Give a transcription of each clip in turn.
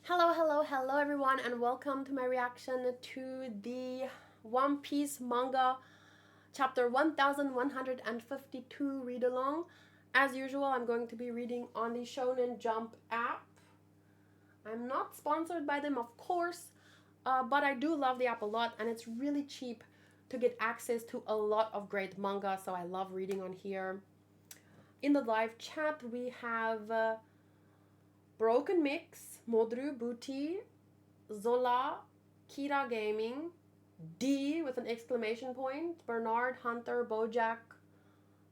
Hello, hello, hello everyone, and welcome to my reaction to the One Piece manga chapter 1152 read along. As usual, I'm going to be reading on the Shonen Jump app. I'm not sponsored by them, of course, but I do love the app a lot, and it's really cheap to get access to a lot of great manga, so I love reading on here. In the live chat, we have Broken Mix, Modru Booty, Zola, Kira Gaming, D with an exclamation point, Bernard, Hunter, Bojack,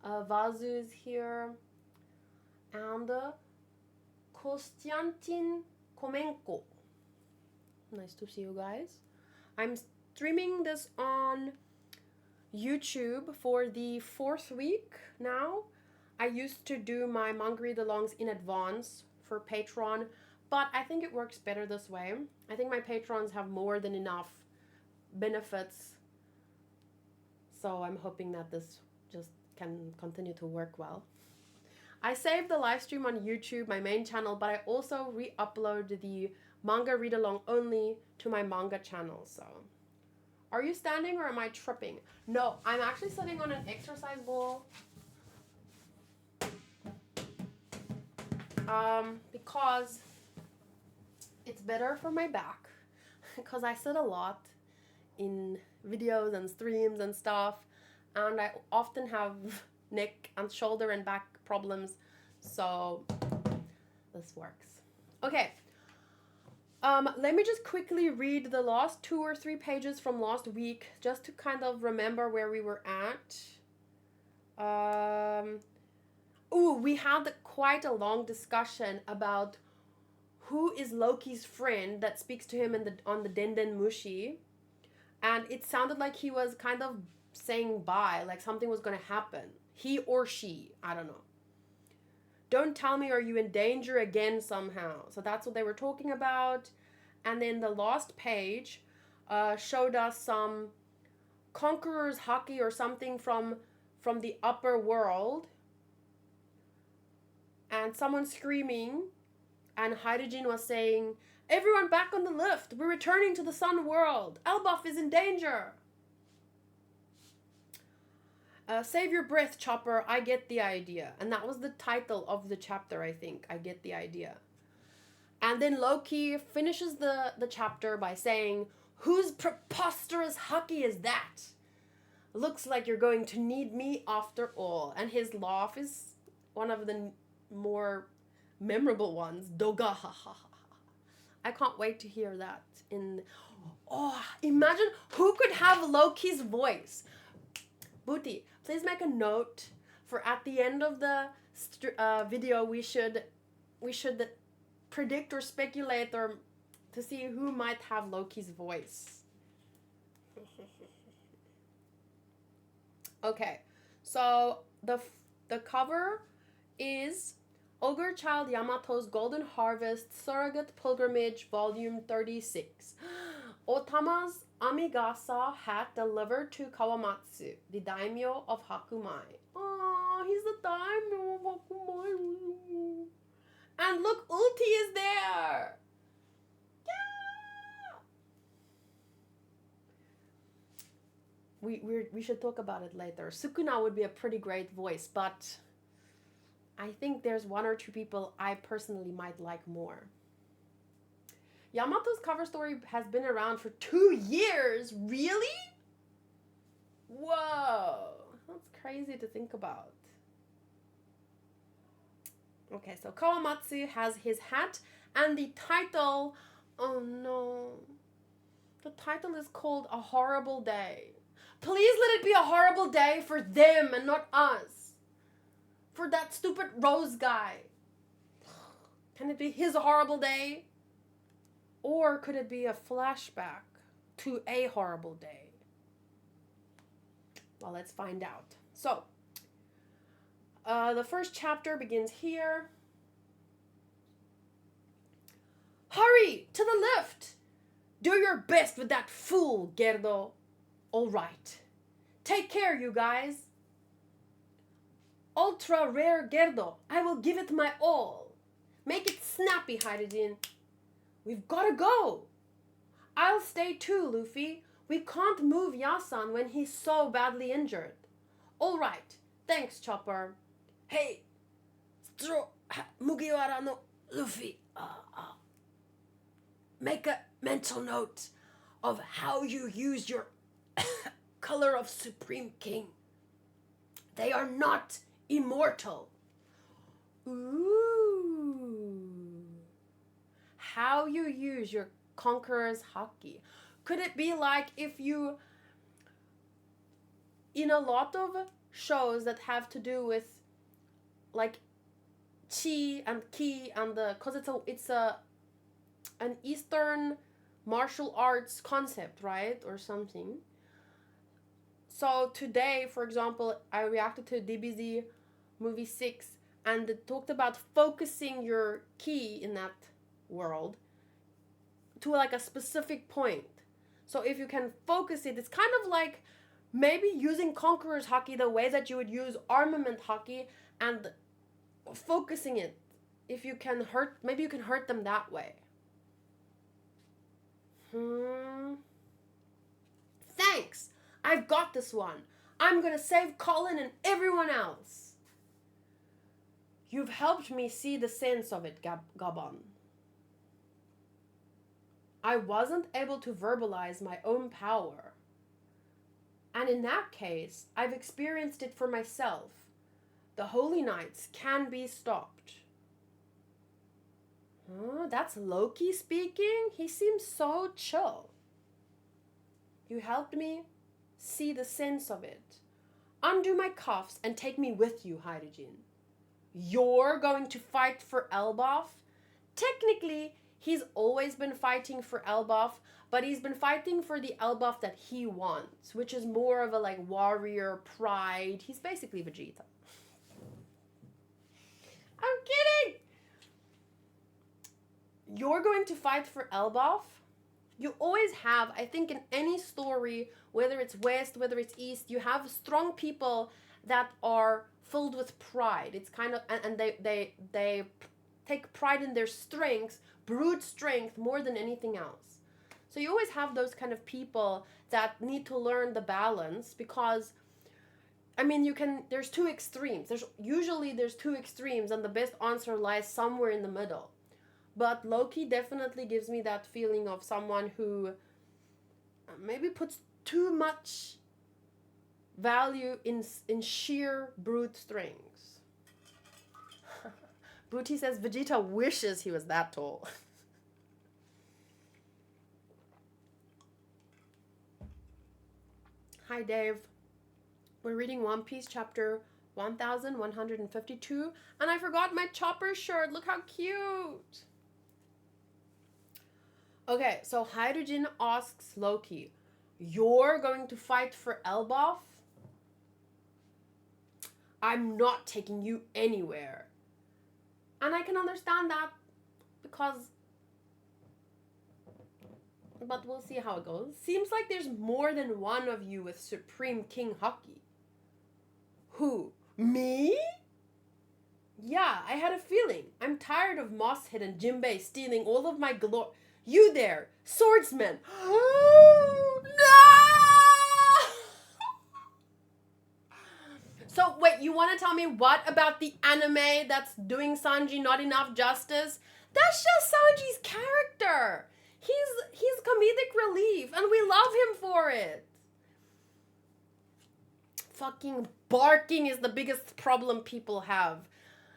Vazu is here, and Kostiantin Komenko. Nice to see you guys. I'm streaming this on YouTube for the 4th week now. I used to do my manga read-alongs in advance for Patreon, but I think it works better this way. I think my patrons have more than enough benefits, so I'm hoping that this just can continue to work well. I saved the live stream on YouTube, my main channel, but I also re-upload the manga read-along only to my manga channel. So, are you standing or am I tripping? No, I'm actually sitting on an exercise ball. Because it's better for my back, because I sit a lot in videos and streams and stuff, and I often have neck and shoulder and back problems, so this works. Okay, let me just quickly read the last 2 or 3 pages from last week, just to kind of remember where we were at. We had quite a long discussion about who is Loki's friend that speaks to him on the Denden Mushi. And it sounded like he was kind of saying bye, like something was going to happen. He or she, I don't know. Don't tell me, are you in danger again somehow? So that's what they were talking about. And then the last page showed us some conqueror's Haki or something from the upper world. And someone screaming, and Hydrogen was saying, "Everyone back on the lift! We're returning to the sun world! Elbaf is in danger!" Save your breath, Chopper, I get the idea. And that was the title of the chapter, I think. I get the idea. And then Loki finishes the chapter by saying, "Whose preposterous Haki is that? Looks like you're going to need me after all." And his laugh is one of the more memorable ones. Doga ha ha ha. I can't wait to hear that. Imagine who could have Loki's voice. Booty, please make a note for at the end of the video we should predict or speculate or to see who might have Loki's voice. Okay, so the cover is Ogre Child Yamato's Golden Harvest Surrogate Pilgrimage Volume 36. Otama's Amigasa hat delivered to Kawamatsu, the daimyo of Hakumai. Oh, he's the daimyo of Hakumai. And look, Ulti is there! Yeah! We should talk about it later. Sukuna would be a pretty great voice, but I think there's 1 or 2 people I personally might like more. Yamato's cover story has been around for 2 years. Really? Whoa. That's crazy to think about. Okay, so Kawamatsu has his hat and the title. Oh no. The title is called A Horrible Day. Please let it be a horrible day for them and not us. For that stupid Rose guy. Can it be his horrible day? Or could it be a flashback to a horrible day? Well, let's find out. So, the first chapter begins here. Hurry! To the lift! Do your best with that fool, Gerdo. All right. Take care, you guys. Ultra rare Gerdo. I will give it my all. Make it snappy, Hydrogen. We've gotta go. I'll stay too, Luffy. We can't move Yasan when he's so badly injured. All right. Thanks, Chopper. Hey, Mugiwara no Luffy. Make a mental note of how you use your color of Supreme King. They are not immortal. Ooh. How you use your Conqueror's Haki. Could it be like if you, in a lot of shows that have to do with like chi and ki and cause it's an Eastern martial arts concept, right? Or something. So today, for example, I reacted to DBZ movie 6 and it talked about focusing your ki in that world to like a specific point. So if you can focus it, it's kind of like maybe using Conqueror's Haki the way that you would use Armament Haki and focusing it. If you can maybe you can hurt them that way. Thanks! I've got this one. I'm gonna save Colin and everyone else. You've helped me see the sense of it, Gaban. I wasn't able to verbalize my own power. And in that case, I've experienced it for myself. The Holy Knights can be stopped. That's Loki speaking? He seems so chill. You helped me see the sense of it. Undo my cuffs and take me with you, Hydrogen. You're going to fight for Elbaf? Technically, he's always been fighting for Elbaf, but he's been fighting for the Elbaf that he wants, which is more of a like warrior pride. He's basically Vegeta. I'm kidding! You're going to fight for Elbaf? You always have, I think in any story, whether it's West, whether it's East, you have strong people that are filled with pride. It's kind of, and they take pride in their strengths, brute strength, more than anything else. So you always have those kind of people that need to learn the balance because, I mean, there's two extremes. There's two extremes and the best answer lies somewhere in the middle. But Loki definitely gives me that feeling of someone who maybe puts too much value in sheer brute strength. Booty says Vegeta wishes he was that tall. Hi Dave. We're reading One Piece chapter 1152 and I forgot my Chopper shirt. Look how cute. Okay, so Hydrogen asks Loki, you're going to fight for Elbaf? I'm not taking you anywhere. And I can understand that because, but we'll see how it goes. Seems like there's more than one of you with Supreme King Haki. Who? Me? Yeah, I had a feeling. I'm tired of Mosshead and Jinbei stealing all of my glory. You there, swordsman. No! So wait, you want to tell me what about the anime that's doing Sanji not enough justice? That's just Sanji's character. He's comedic relief and we love him for it. Fucking barking is the biggest problem people have.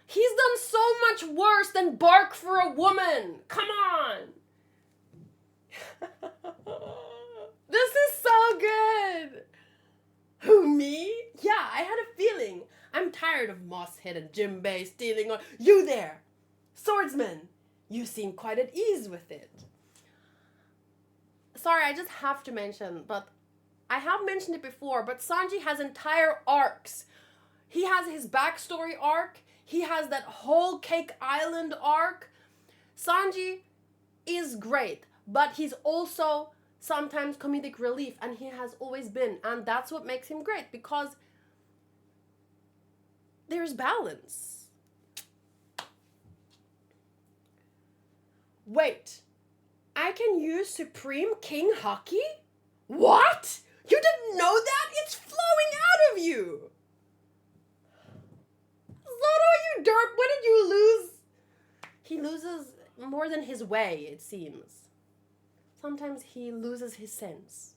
He's done so much worse than bark for a woman. Come on. This is so good. Who, me? Yeah, I had a feeling. I'm tired of Mosshead and Jinbei stealing on... You there, swordsman. You seem quite at ease with it. Sorry, I just have to mention, but I have mentioned it before, but Sanji has entire arcs. He has his backstory arc. He has that whole Cake Island arc. Sanji is great, but he's also sometimes comedic relief, and he has always been, and that's what makes him great, because there's balance. Wait, I can use Supreme King Haki? What? You didn't know that? It's flowing out of you! Zoro, you derp, what did you lose? He loses more than his way, it seems. Sometimes he loses his sense.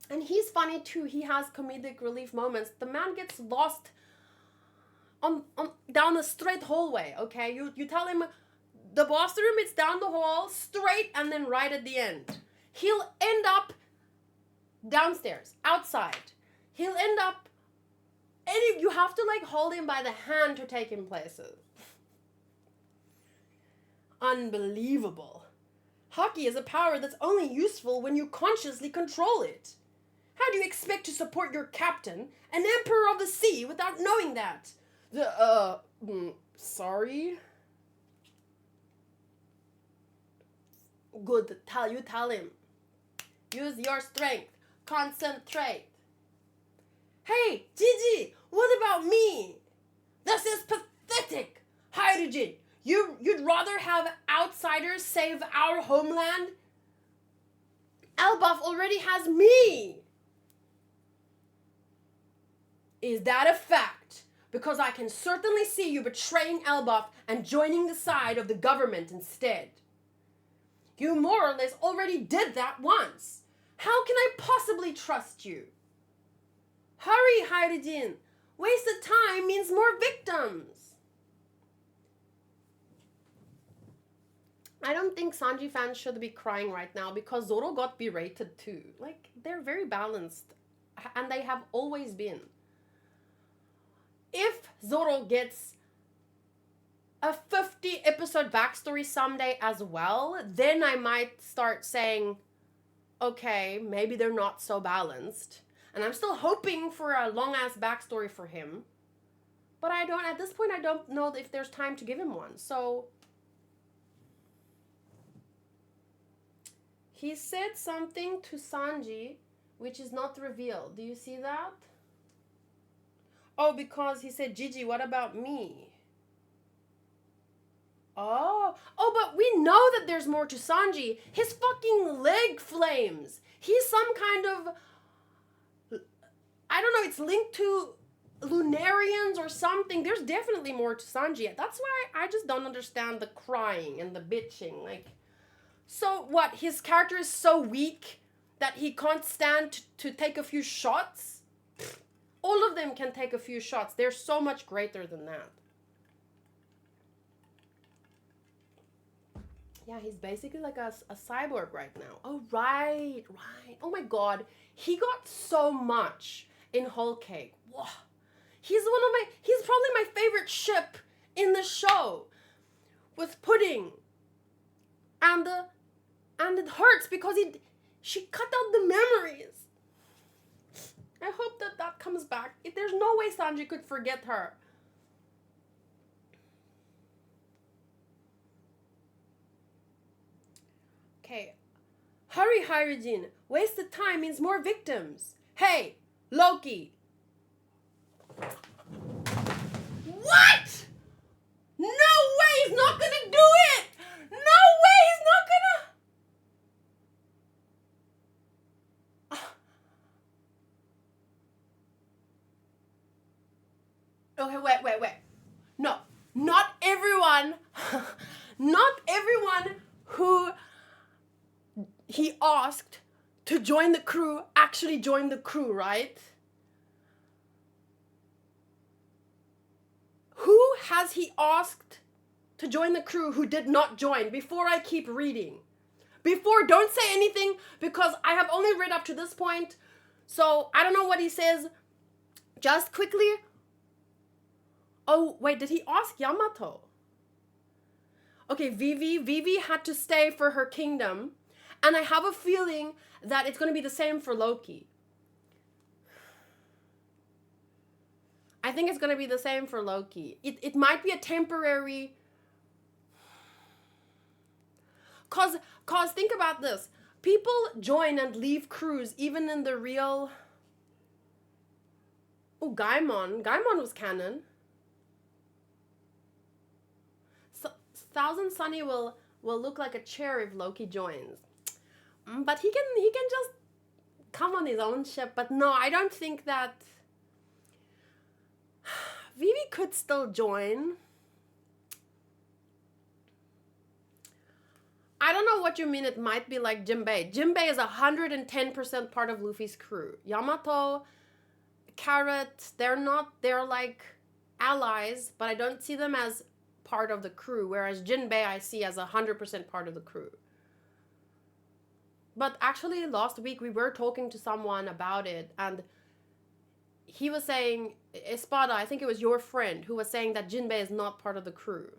And he's funny too. He has comedic relief moments. The man gets lost on down a straight hallway, okay? You tell him the boss room, it's down the hall, straight, and then right at the end. He'll end up downstairs, outside. He'll end up, you have to like hold him by the hand to take him places. Unbelievable. Haki is a power that's only useful when you consciously control it. How do you expect to support your captain, an emperor of the sea, without knowing that? Sorry? Good, tell him. Use your strength. Concentrate. Hey, Gigi, what about me? This is pathetic. Hydrogen, you'd rather have outsiders save our homeland? Elbaf already has me. Is that a fact? Because I can certainly see you betraying Elbaf and joining the side of the government instead. You more or less already did that once. How can I possibly trust you? Hurry, Hydrogen. Wasted time means more victims. I don't think Sanji fans should be crying right now because Zoro got berated too. Like, they're very balanced. And they have always been. If Zoro gets a 50 episode backstory someday as well, then I might start saying, okay, maybe they're not so balanced. And I'm still hoping for a long ass backstory for him. But at this point, I don't know if there's time to give him one. So he said something to Sanji, which is not revealed. Do you see that? Oh, because he said, Gigi, what about me? Oh, but we know that there's more to Sanji. His fucking leg flames. He's some kind of, I don't know, it's linked to Lunarians or something. There's definitely more to Sanji. That's why I just don't understand the crying and the bitching. Like, so what? His character is so weak that he can't stand to take a few shots? All of them can take a few shots. They're so much greater than that. Yeah, he's basically like a cyborg right now. Oh, right. Oh my god. He got so much in Whole Cake. Whoa. He's probably my favorite ship in the show. With Pudding. And it hurts because she cut out the memories. I hope that comes back. There's no way Sanji could forget her. Okay. Hurry, Hyrule. Wasted time means more victims. Hey, Loki. What? No way he's not gonna do it! No way he's not gonna... Okay, wait. No, not everyone who he asked to join the crew actually joined the crew, right? Who has he asked to join the crew who did not join? Before I keep reading. Don't say anything because I have only read up to this point. So I don't know what he says. Just quickly. Oh, wait, did he ask Yamato? Okay, Vivi had to stay for her kingdom. And I have a feeling that it's going to be the same for Loki. I think it's going to be the same for Loki. It might be a temporary... Cause think about this. People join and leave crews even in the real... Oh, Gaimon. Gaimon was canon. Thousand Sunny will will look like a chair if Loki joins. But he can just come on his own ship. But no, I don't think that Vivi could still join. I don't know what you mean. It might be like Jinbei. Jinbei is 110% part of Luffy's crew. Yamato, Carrot, they're like allies, but I don't see them as part of the crew. Whereas Jinbei I see as 100% part of the crew. But actually last week we were talking to someone about it, and he was saying, Espada, I think it was your friend, who was saying that Jinbei is not part of the crew.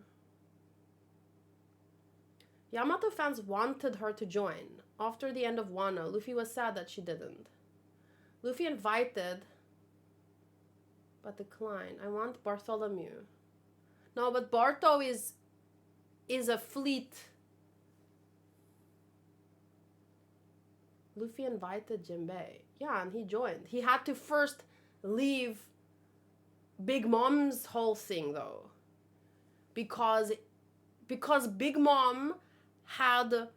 Yamato fans wanted her to join. After the end of Wano, Luffy was sad that she didn't. Luffy invited, but declined. I want Bartholomew. No, but Barto is a fleet. Luffy invited Jinbei. Yeah, and he joined. He had to first leave Big Mom's whole thing, though. Because Big Mom had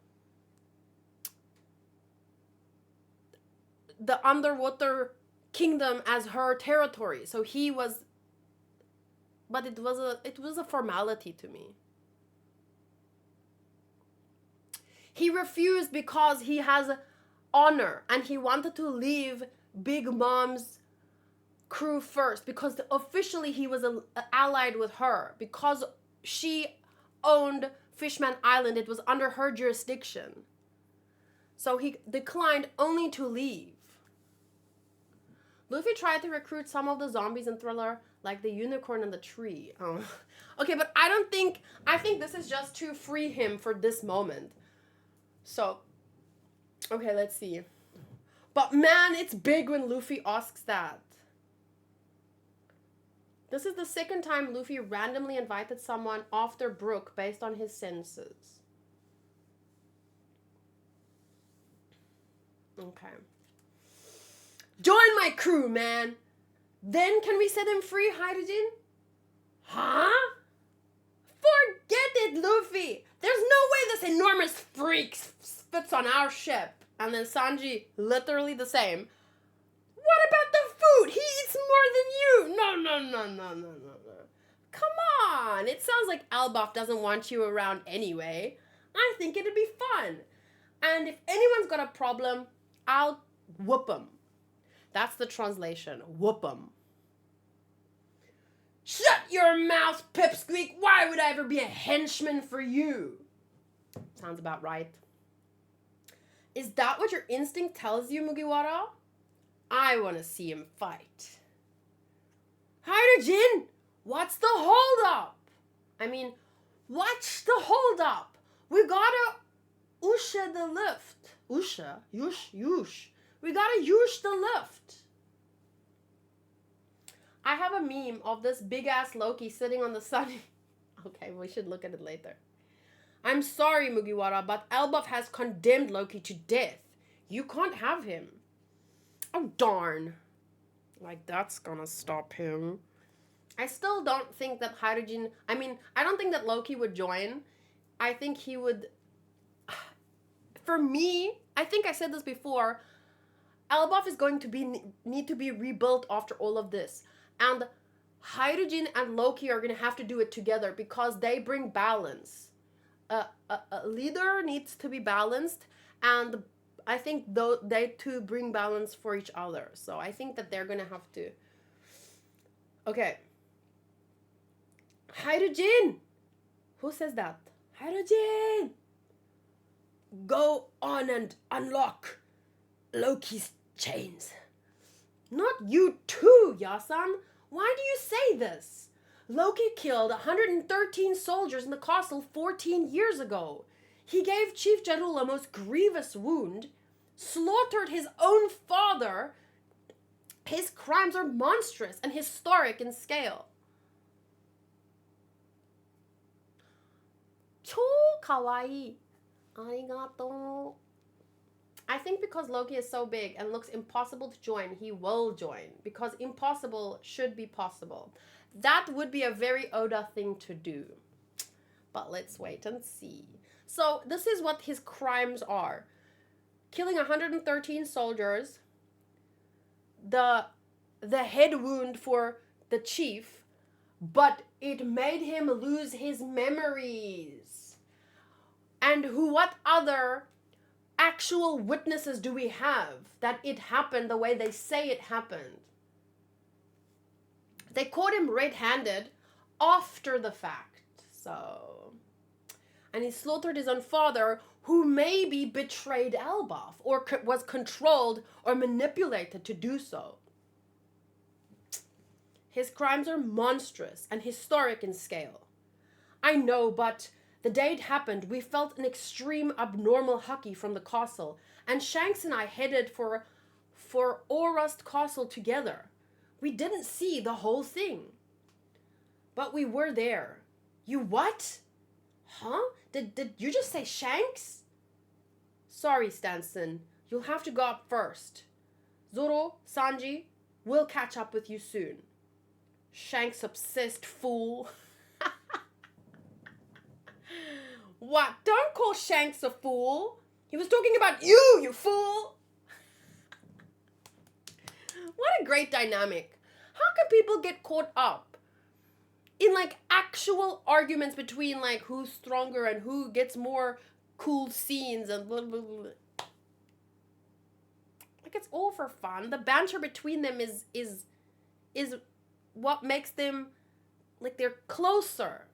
the underwater kingdom as her territory. So he was, but it was a formality to me. He refused because he has honor and he wanted to leave Big Mom's crew first, because officially he was allied with her, because she owned Fishman Island. It was under her jurisdiction. So he declined only to leave. Luffy tried to recruit some of the zombies in Thriller, like the unicorn and the tree. Oh. Okay, but I think this is just to free him for this moment. So, okay, let's see. But man, it's big when Luffy asks that. This is the second time Luffy randomly invited someone after Brook based on his senses. Okay. Join my crew, man! Then can we set him free, Hydrogen? Huh? Forget it, Luffy! There's no way this enormous freak fits on our ship. And then Sanji, literally the same. What about the food? He eats more than you. No. Come on. It sounds like Elbaf doesn't want you around anyway. I think it'd be fun. And if anyone's got a problem, I'll whoop them. That's the translation. Whoop them. Shut your mouth, Pipsqueak. Why would I ever be a henchman for you? Sounds about right. Is that what your instinct tells you, Mugiwara? I want to see him fight. Hydrogen! What's the hold-up? I mean, what's the hold-up? We gotta Usha the lift. Usha? Yush. We gotta use the lift. I have a meme of this big-ass Loki sitting on the sun. Okay, we should look at it later. I'm sorry, Mugiwara, but Elbaf has condemned Loki to death. You can't have him. Oh, darn. Like, that's gonna stop him. I still don't think that Hydrogen... I mean, I don't think that Loki would join. I think he would... For me, I think I said this before, Elbaf is going to need to be rebuilt after all of this. And Hydrogen and Loki are going to have to do it together because they bring balance. A leader needs to be balanced, and I think they two bring balance for each other. So I think that they're going to have to... Okay. Hydrogen! Who says that? Hydrogen! Go on and unlock Loki's chains. Not you too, Yasan. Why do you say this? Loki killed 113 soldiers in the castle 14 years ago. He gave Chief Jarul a most grievous wound, slaughtered his own father. His crimes are monstrous and historic in scale. Chou kawaii. Arigato. I think because Loki is so big and looks impossible to join, he will join. Because impossible should be possible. That would be a very Oda thing to do. But let's wait and see. So this is what his crimes are. Killing 113 soldiers, the head wound for the chief, but it made him lose his memories. And what other actual witnesses do we have that it happened the way they say it happened? They caught him red-handed after the fact. So, and he slaughtered his own father, who maybe betrayed Elbaf or was controlled or manipulated to do so. His crimes are monstrous and historic in scale. I know, but the day it happened, we felt an extreme abnormal Haki from the castle, and Shanks and I headed for Orust Castle together. We didn't see the whole thing, but we were there. You what? Huh? Did you just say Shanks? Sorry, Stanson. You'll have to go up first. Zoro, Sanji, we'll catch up with you soon. Shanks obsessed fool. What? Don't call Shanks a fool. He was talking about you, you fool. What a great dynamic. How can people get caught up in like actual arguments between like who's stronger and who gets more cool scenes and blah, blah, blah. Like it's all for fun. The banter between them is what makes them like they're closer.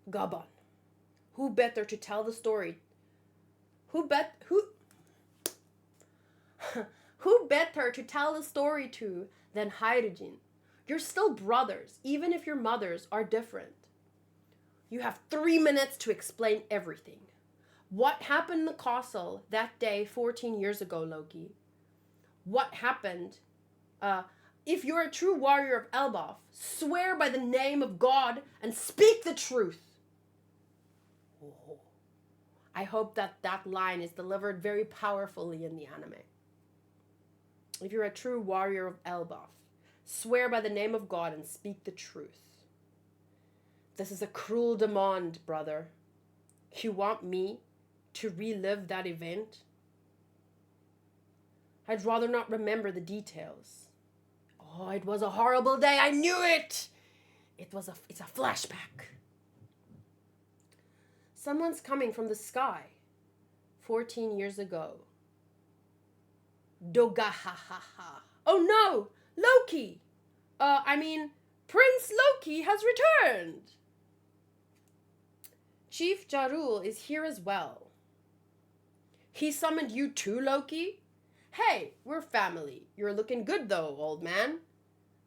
Gaban. Who better to tell the story? Who better to tell the story to than Hydrogen? You're still brothers, even if your mothers are different. You have 3 minutes to explain everything. What happened in the castle that day 14 years ago, Loki? What happened? If you're a true warrior of Elbaf, swear by the name of God and speak the truth. Oh. I hope that line is delivered very powerfully in the anime. If you're a true warrior of Elbaf, swear by the name of God and speak the truth. This is a cruel demand, brother. You want me to relive that event? I'd rather not remember the details. Oh, it was a horrible day. I knew it. It's a flashback. Someone's coming from the sky. 14 years ago. Dogahahaha. Oh no! Loki! Prince Loki has returned! Chief Jarul is here as well. He summoned you too, Loki? Hey, we're family. You're looking good though, old man.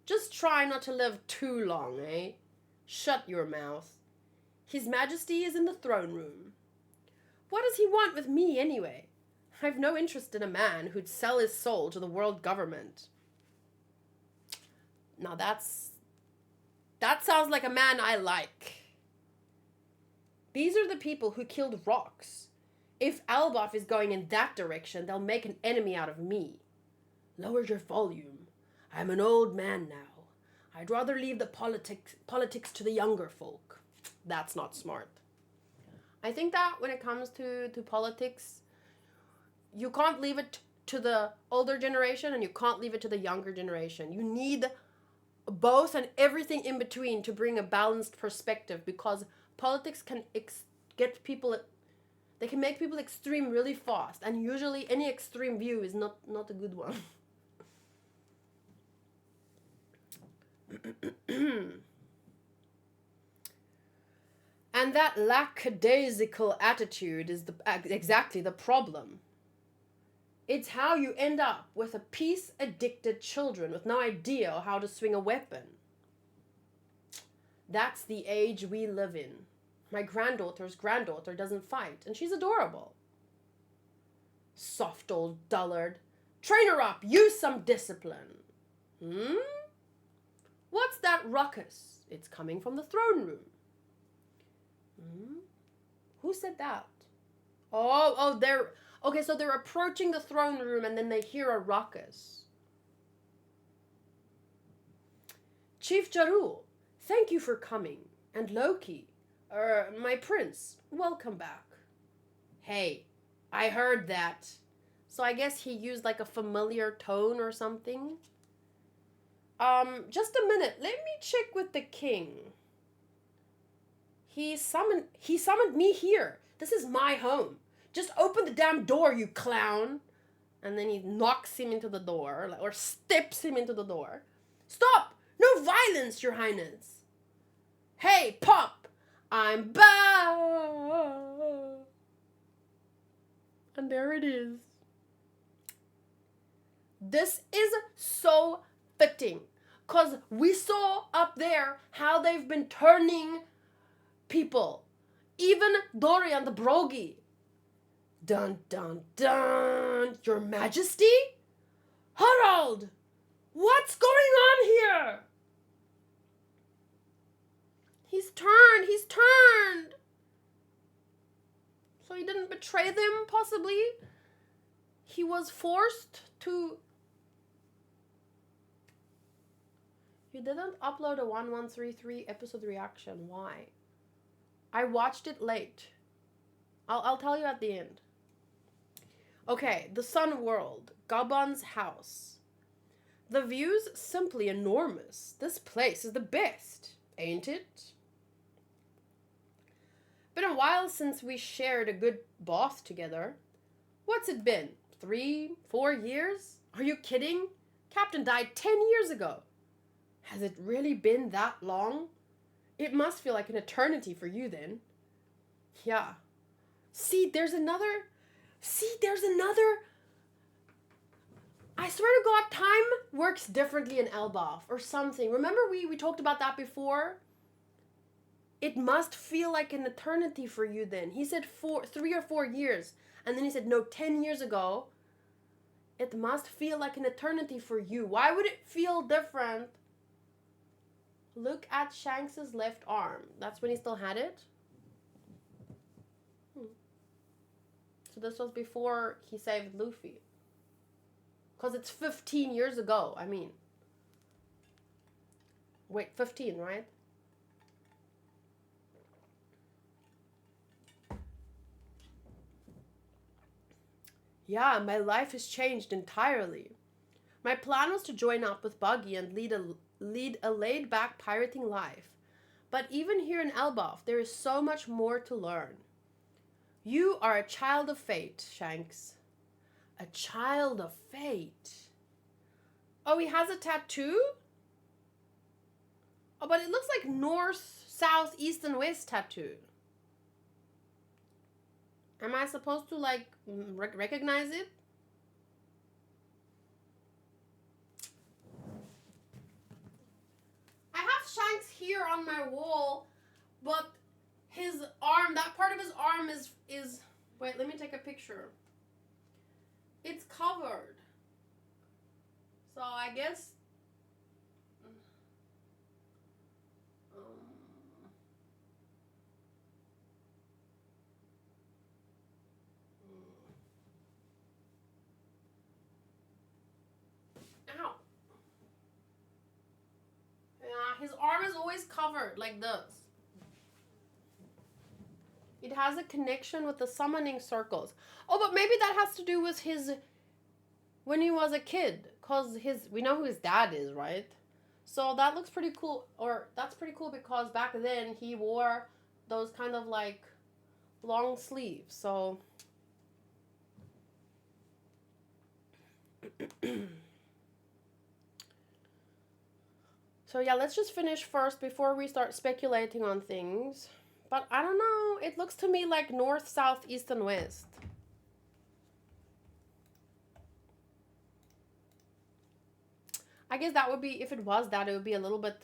Just try not to live too long, eh? Shut your mouth. His Majesty is in the throne room. What does he want with me anyway? I've no interest in a man who'd sell his soul to the world government. Now that sounds like a man I like. These are the people who killed Rocks. If Elbaf is going in that direction, they'll make an enemy out of me. Lower your volume. I'm an old man now. I'd rather leave the politics to the younger folk. That's not smart. I think that when it comes to politics, you can't leave it to the older generation and you can't leave it to the younger generation. You need both and everything in between to bring a balanced perspective, because politics can they can make people extreme really fast, and usually any extreme view is not a good one. And that lackadaisical attitude is exactly the problem. It's how you end up with a peace-addicted children with no idea how to swing a weapon. That's the age we live in. My granddaughter's granddaughter doesn't fight, and she's adorable. Soft old dullard. Train her up. Use some discipline. What's that ruckus? It's coming from the throne room. Who said that? Oh, so they're approaching the throne room and then they hear a ruckus. Chief Jarul, thank you for coming. And Loki, my prince, welcome back. Hey, I heard that. So I guess he used like a familiar tone or something. Just a minute. Let me check with the king. He summoned me here. This is my home. Just open the damn door, you clown. And then he knocks him into the door, or steps him into the door. Stop! No violence, your highness. Hey, Pop! I'm back! And there it is. This is so fitting. Because we saw up there how they've been turning people. Even Dorian the Brogy. Dun, dun, dun. Your Majesty? Harald! What's going on here? He's turned. So he didn't betray them, possibly? He was forced to... You didn't upload a 1133 episode reaction. Why? I watched it late. I'll tell you at the end. Okay, the Sun World. Gaban's house. The view's simply enormous. This place is the best, ain't it? Been a while since we shared a good bath together. What's it been? 3, 4 years? Are you kidding? Captain died 10 years ago. Has it really been that long? It must feel like an eternity for you then. Yeah. See, there's another... I swear to God, time works differently in Elbaf or something. Remember we talked about that before? It must feel like an eternity for you then. He said 3 or 4 years. And then he said, no, 10 years ago. It must feel like an eternity for you. Why would it feel different? Look at Shanks' left arm. That's when he still had it? So this was before he saved Luffy. Because it's 15 years ago, I mean. Wait, 15, right? Yeah, my life has changed entirely. My plan was to join up with Buggy and lead a laid-back pirating life. But even here in Elbaf, there is so much more to learn. You are a child of fate, Shanks. A child of fate. Oh, he has a tattoo? Oh, but it looks like north, south, east, and west tattoo. Am I supposed to, like, recognize it? I have Shanks here on my wall, but his arm, that part of his arm is... Wait, let me take a picture. It's covered. So I guess... Ow. Yeah, his arm is always covered like this. It has a connection with the summoning circles. Oh, but maybe that has to do with his... when he was a kid. Because we know who his dad is, right? So that looks pretty cool. Or that's pretty cool because back then he wore those kind of like long sleeves. So... So yeah, let's just finish first before we start speculating on things. But I don't know. It looks to me like north, south, east, and west. I guess that would be, if it was that, it would be a little bit...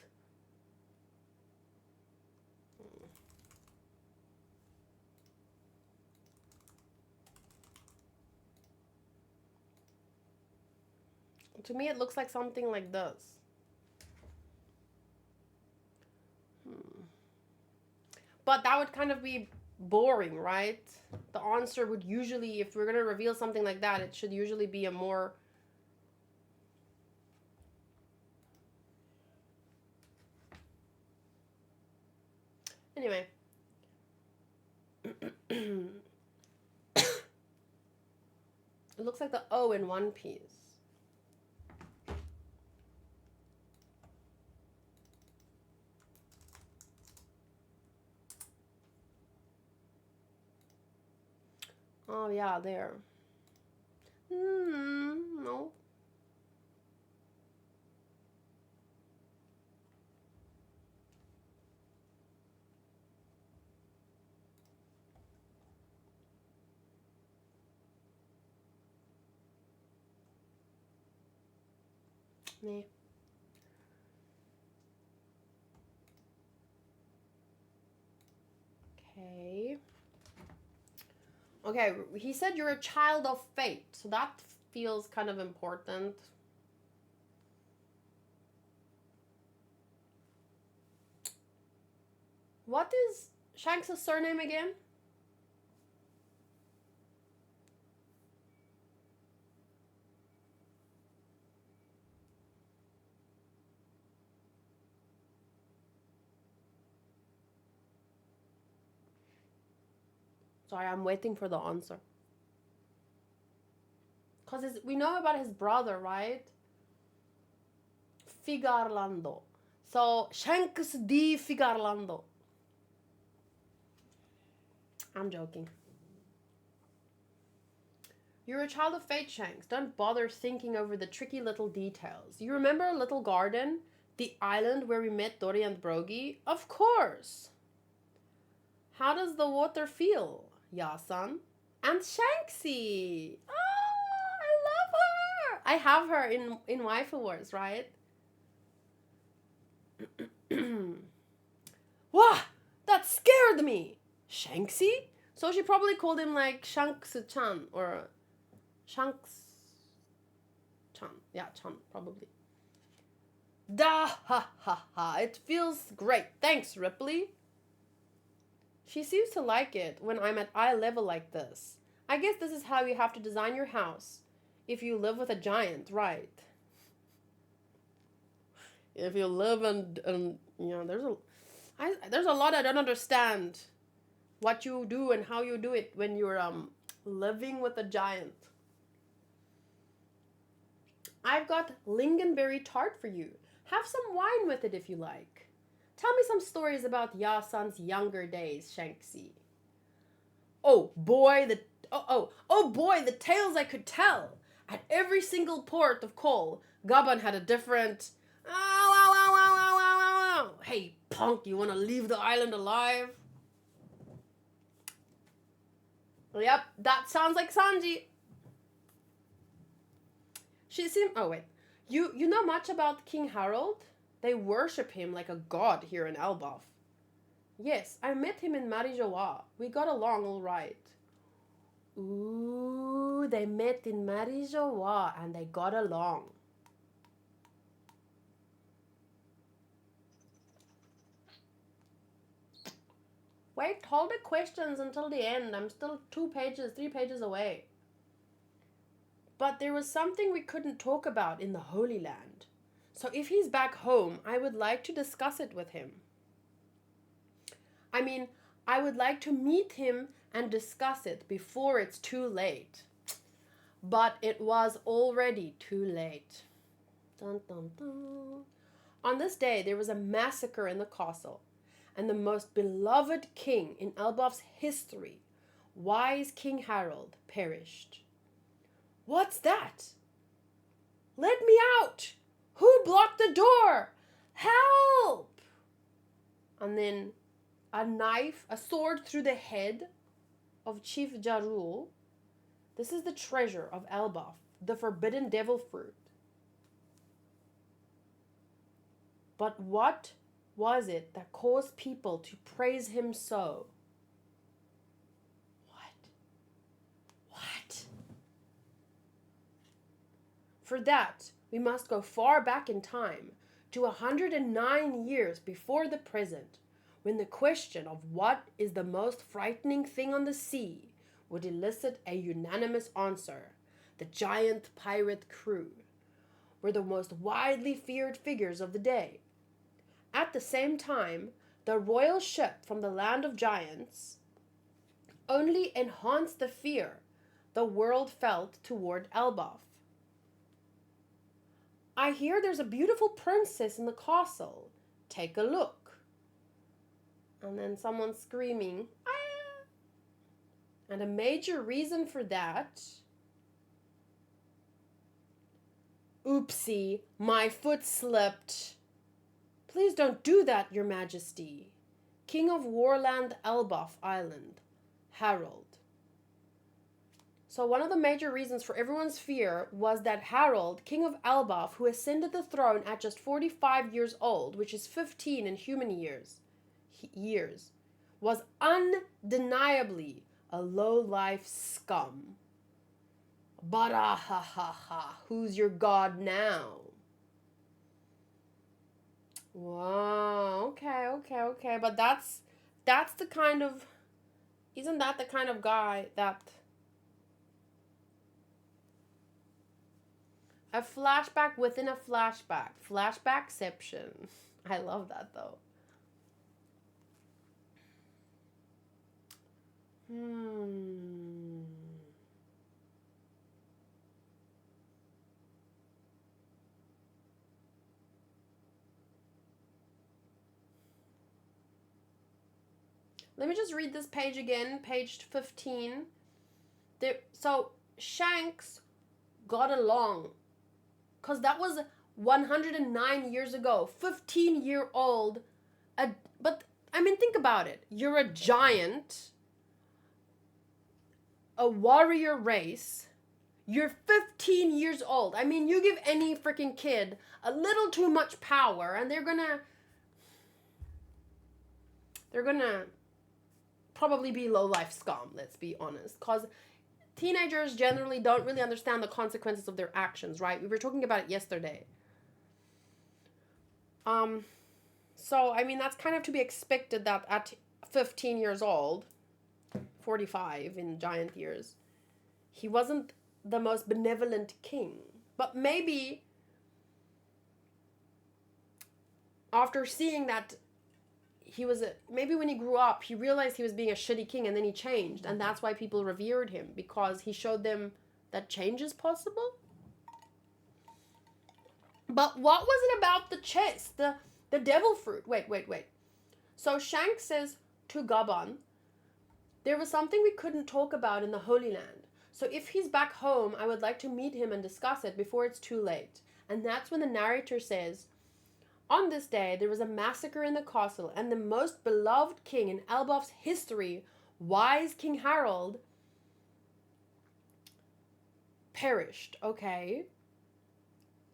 To me, it looks like something like this. But that would kind of be boring, right? The answer would usually, if we're going to reveal something like that, it should usually be a more... Anyway. It looks like the O in One Piece. Oh yeah, there. No. Nee. Okay. Okay, he said you're a child of fate, so that feels kind of important. What is Shanks' surname again? Sorry, I'm waiting for the answer. Because we know about his brother, right? Figarlando. So, Shanks di Figarlando. I'm joking. You're a child of fate, Shanks. Don't bother thinking over the tricky little details. You remember Little Garden? The island where we met Dory and Brogy? Of course! How does the water feel, Yasan? And Shanksy! Oh, I love her! I have her in Waifu Wars, right? Wah! That scared me! Shanksy? So she probably called him like Shanks-chan or Shanks-chan. Yeah, Chan, probably. Da ha ha ha. It feels great. Thanks, Ripley. She seems to like it when I'm at eye level like this. I guess this is how you have to design your house. If you live with a giant, right? If you live and you know, there's a lot I don't understand. What you do and how you do it when you're living with a giant. I've got lingonberry tart for you. Have some wine with it if you like. Tell me some stories about Yasan's younger days, Shanksy. Oh boy, the tales I could tell. At every single port of call, Gaban had a different. Ow, ow, ow, ow, ow, ow, ow, ow. Hey, punk, you want to leave the island alive? Yep, that sounds like Sanji. She seemed. Oh wait, you know much about King Harold? They worship him like a god here in Elbaf. Yes, I met him in Marijoa. We got along all right. Ooh, they met in Marijoa and they got along. Wait, hold the questions until the end. I'm still 3 pages away. But there was something we couldn't talk about in the Holy Land. So if he's back home, I would like to discuss it with him. I mean, I would like to meet him and discuss it before it's too late. But it was already too late. Dun, dun, dun. On this day, there was a massacre in the castle, and the most beloved king in Elbaf's history, wise King Harold, perished. What's that? Let me out! Who blocked the door? Help! And then a sword through the head of Chief Jarul. This is the treasure of Elbaf, the forbidden devil fruit. But what was it that caused people to praise him so? What? For that, we must go far back in time, to 109 years before the present, when the question of what is the most frightening thing on the sea would elicit a unanimous answer. The giant pirate crew were the most widely feared figures of the day. At the same time, the royal ship from the land of giants, only enhanced the fear the world felt toward Elbaf. I hear there's a beautiful princess in the castle. Take a look. And then someone screaming, ah! And a major reason for that... Oopsie, my foot slipped. Please don't do that, Your Majesty. King of Warland Elbaf Island, Harold. So one of the major reasons for everyone's fear was that Harold, King of Elbaf, who ascended the throne at just 45 years old, which is 15 in human years, was undeniably a low-life scum. But who's your god now? Wow, okay. But that's the kind of... Isn't that the kind of guy that... A flashback within a flashback. Flashbackception. I love that though. Let me just read this page again, page 15. So Shanks got along, because that was 109 years ago, 15-year-old. But, I mean, think about it. You're a giant, a warrior race. You're 15 years old. I mean, you give any freaking kid a little too much power, and they're gonna probably be low-life scum, let's be honest. Because teenagers generally don't really understand the consequences of their actions, right? We were talking about it yesterday. So, I mean, that's kind of to be expected that at 15 years old, 45 in giant years, he wasn't the most benevolent king. But maybe after seeing that maybe when he grew up, he realized he was being a shitty king, and then he changed. And that's why people revered him, because he showed them that change is possible. But what was it about the chest? The devil fruit. Wait. So Shanks says to Gaban, there was something we couldn't talk about in the Holy Land. So if he's back home, I would like to meet him and discuss it before it's too late. And that's when the narrator says, on this day, there was a massacre in the castle, and the most beloved king in Elbaf's history, wise King Harold, perished. Okay.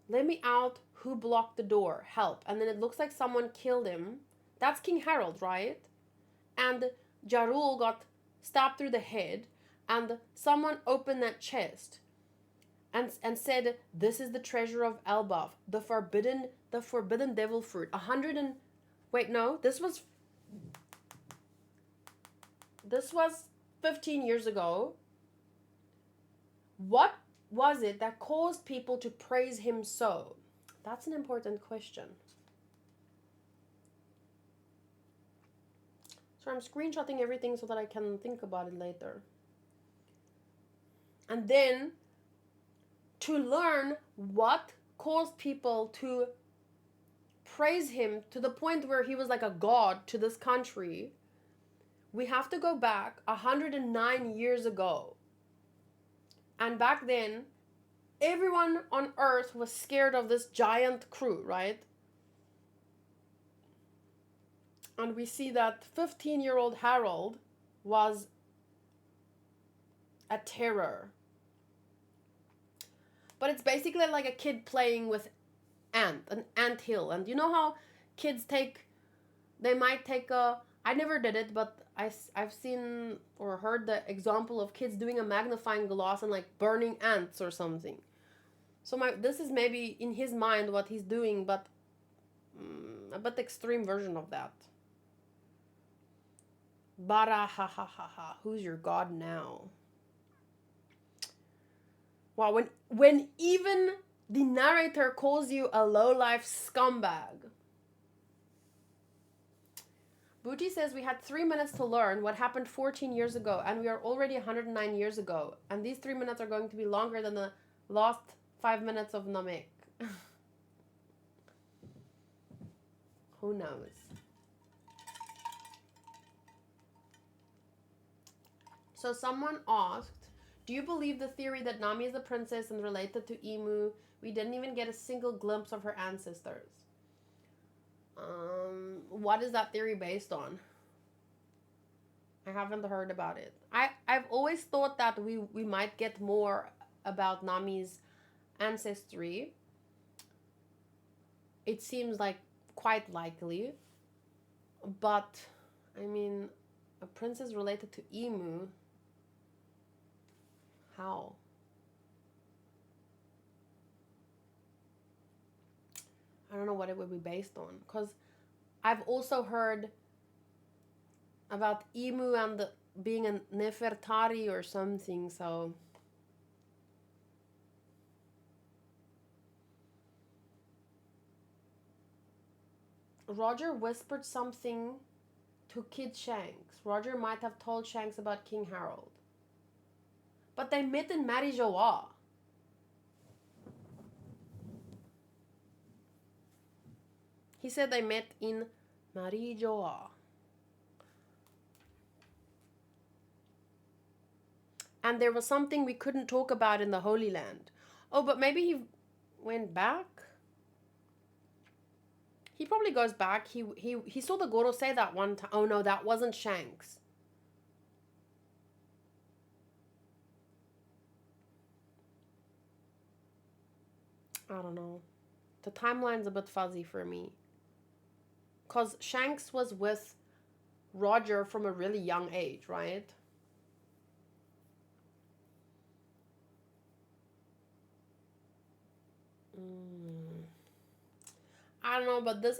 Let me out. Who blocked the door? Help. And then it looks like someone killed him. That's King Harold, right? And Jarul got stabbed through the head, and someone opened that chest and said, this is the treasure of Elbaf, the forbidden devil fruit. This was 15 years ago. What was it that caused people to praise him so? That's an important question. So I'm screenshotting everything so that I can think about it later. And then to learn what caused people to praise him to the point where he was like a god to this country, we have to go back 109 years ago. And back then, everyone on Earth was scared of this giant crew, right? And we see that 15-year-old Harold was a terror. But it's basically like a kid playing with an ant hill. And you know how kids might take I never did it, but I've seen or heard the example of kids doing a magnifying glass and like burning ants or something. So this is maybe in his mind what he's doing, but a bit extreme version of that. Bara ha ha ha ha. Who's your god now? Wow, when even the narrator calls you a low-life scumbag. Booty says we had 3 minutes to learn what happened 14 years ago, and we are already 109 years ago. And these 3 minutes are going to be longer than the last 5 minutes of Namek. Who knows? So someone asked, do you believe the theory that Nami is the princess and related to Emu? We didn't even get a single glimpse of her ancestors. What is that theory based on? I haven't heard about it. I've always thought that we might get more about Nami's ancestry. It seems like quite likely. But, I mean, a princess related to Emu? How? I don't know what it would be based on. Because I've also heard about Emu and being a Nefertari or something, so... Roger whispered something to Kid Shanks. Roger might have told Shanks about King Harold. But they met in Marijoa. He said they met in Marijoa. And there was something we couldn't talk about in the Holy Land. Oh, but maybe he went back? He probably goes back. He saw the Goro say that one time. Oh no, that wasn't Shanks. I don't know. The timeline's a bit fuzzy for me. Because Shanks was with Roger from a really young age, right? I don't know, but this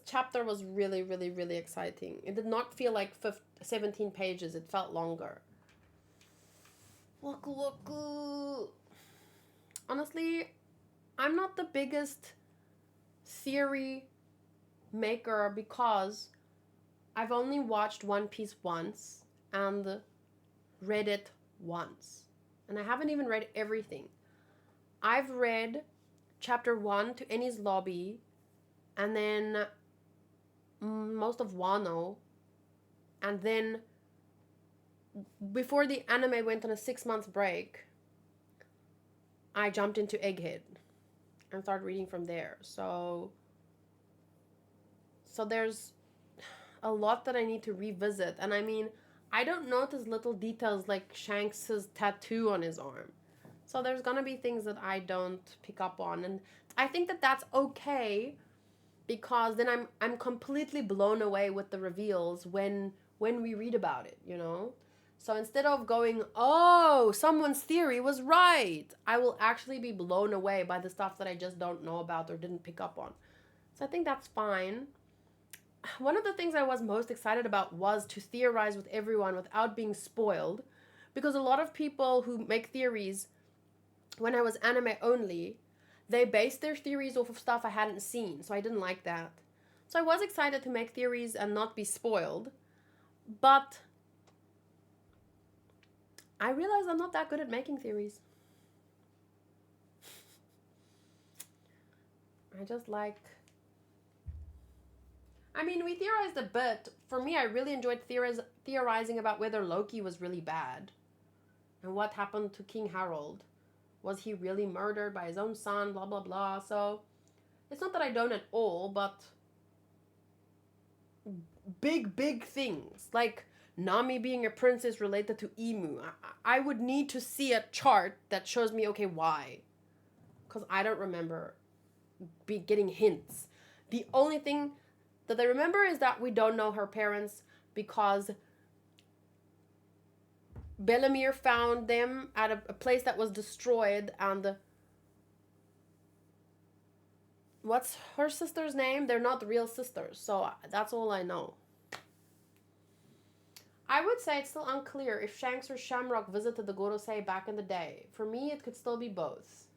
chapter was really, really, really exciting. It did not feel like 17 pages. It felt longer. Honestly, I'm not the biggest theory maker because I've only watched One Piece once and read it once. And I haven't even read everything. I've read chapter 1 to Eni's Lobby, and then most of Wano, and then before the anime went on a 6-month break, I jumped into Egghead and started reading from there. So there's a lot that I need to revisit. And I mean, I don't notice little details like Shanks's tattoo on his arm. So there's gonna be things that I don't pick up on. And I think that that's okay, because then I'm completely blown away with the reveals when we read about it, you know? So instead of going, oh, someone's theory was right, I will actually be blown away by the stuff that I just don't know about or didn't pick up on. So I think that's fine. One of the things I was most excited about was to theorize with everyone without being spoiled, because a lot of people who make theories, when I was anime only, they based their theories off of stuff I hadn't seen, so I didn't like that. So I was excited to make theories and not be spoiled, but I realized I'm not that good at making theories. I just like... I mean, we theorized a bit. For me, I really enjoyed theorizing about whether Loki was really bad and what happened to King Harold. Was he really murdered by his own son? Blah, blah, blah. So it's not that I don't at all, but big things. Like Nami being a princess related to Emu. I would need to see a chart that shows me, okay, why? Because I don't remember getting hints. The only thing that I remember is that we don't know her parents because Bellemere found them at a place that was destroyed, and what's her sister's name? They're not real sisters, so that's all I know. I would say it's still unclear if Shanks or Shamrock visited the Gorosei back in the day. For me, it could still be both.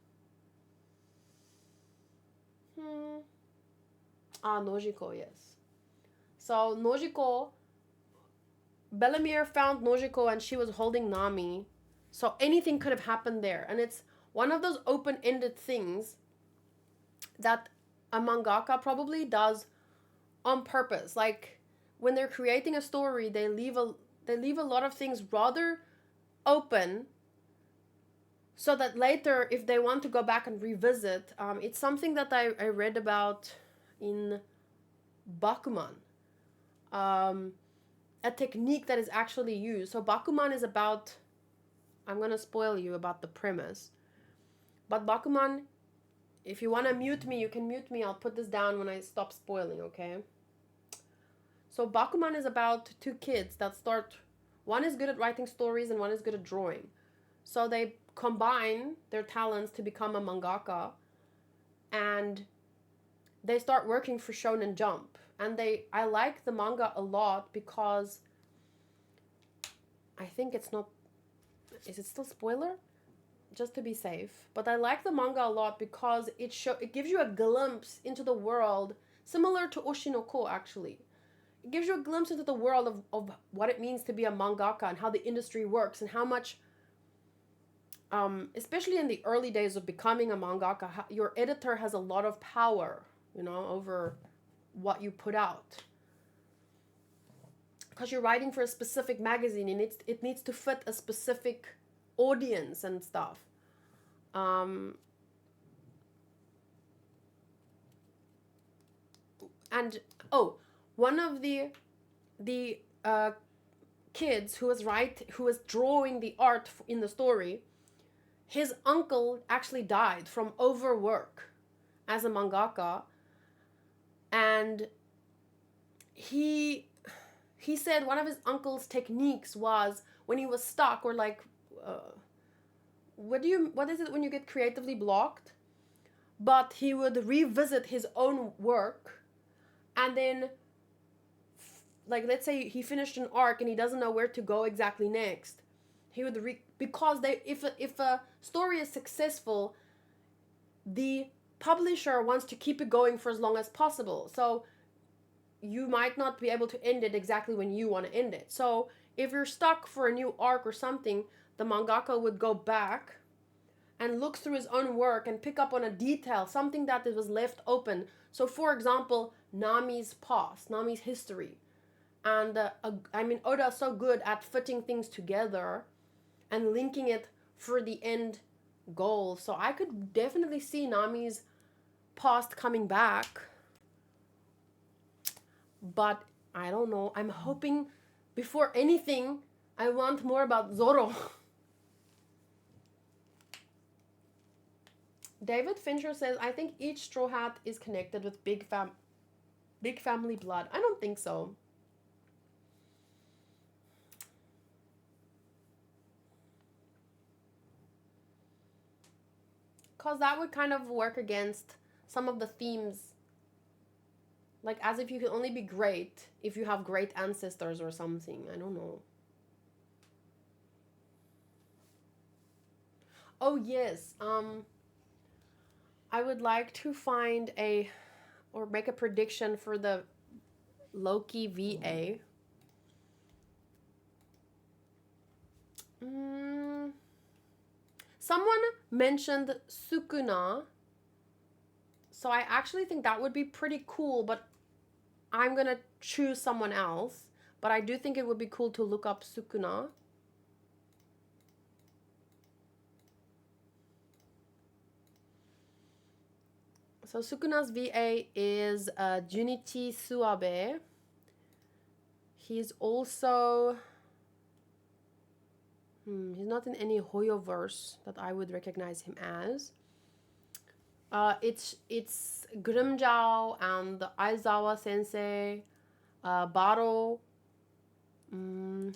Nojiko, yes. So Nojiko, Belemir found Nojiko and she was holding Nami. So anything could have happened there. And it's one of those open-ended things that a mangaka probably does on purpose. Like when they're creating a story, they leave a lot of things rather open, so that later, if they want to go back and revisit, it's something that I read about in Bakuman. A technique that is actually used. So Bakuman is about, I'm gonna spoil you about the premise, but Bakuman, if you want to mute me, you can mute me. I'll put this down when I stop spoiling, okay? So Bakuman is about two kids that start, one is good at writing stories and one is good at drawing. So they combine their talents to become a mangaka, and they start working for Shonen Jump. And I like the manga a lot because I think it's not, is it still spoiler? Just to be safe. But I like the manga a lot because it gives you a glimpse into the world, similar to Oshinoko actually. It gives you a glimpse into the world of what it means to be a mangaka and how the industry works and how much, especially in the early days of becoming a mangaka, your editor has a lot of power, over what you put out. Because you're writing for a specific magazine and it needs to fit a specific audience and stuff. And one of the kids who was drawing the art in the story, his uncle actually died from overwork as a mangaka, and he said one of his uncle's techniques was when he was stuck or like what is it when you get creatively blocked? But he would revisit his own work, and then like let's say he finished an arc and he doesn't know where to go exactly next. He would because if a story is successful, the publisher wants to keep it going for as long as possible. So you might not be able to end it exactly when you want to end it. So if you're stuck for a new arc or something, the mangaka would go back and look through his own work and pick up on a detail, something that was left open. So for example, Nami's past, Nami's history. And Oda is so good at fitting things together and linking it for the end goal. So I could definitely see Nami's past coming back. But I don't know. I'm hoping, before anything, I want more about Zoro. David Fincher says, I think each Straw Hat is connected with big family blood. I don't think so. Because that would kind of work against some of the themes. Like, as if you can only be great if you have great ancestors or something. I don't know. Oh, yes. I would like to find or make a prediction for the Loki VA. Someone mentioned Sukuna. So I actually think that would be pretty cool, but I'm gonna choose someone else. But I do think it would be cool to look up Sukuna. So Sukuna's VA is Junichi Suabe. He's also... he's not in any Hoyoverse that I would recognize him as. It's Grimjao and Aizawa Sensei, Baro.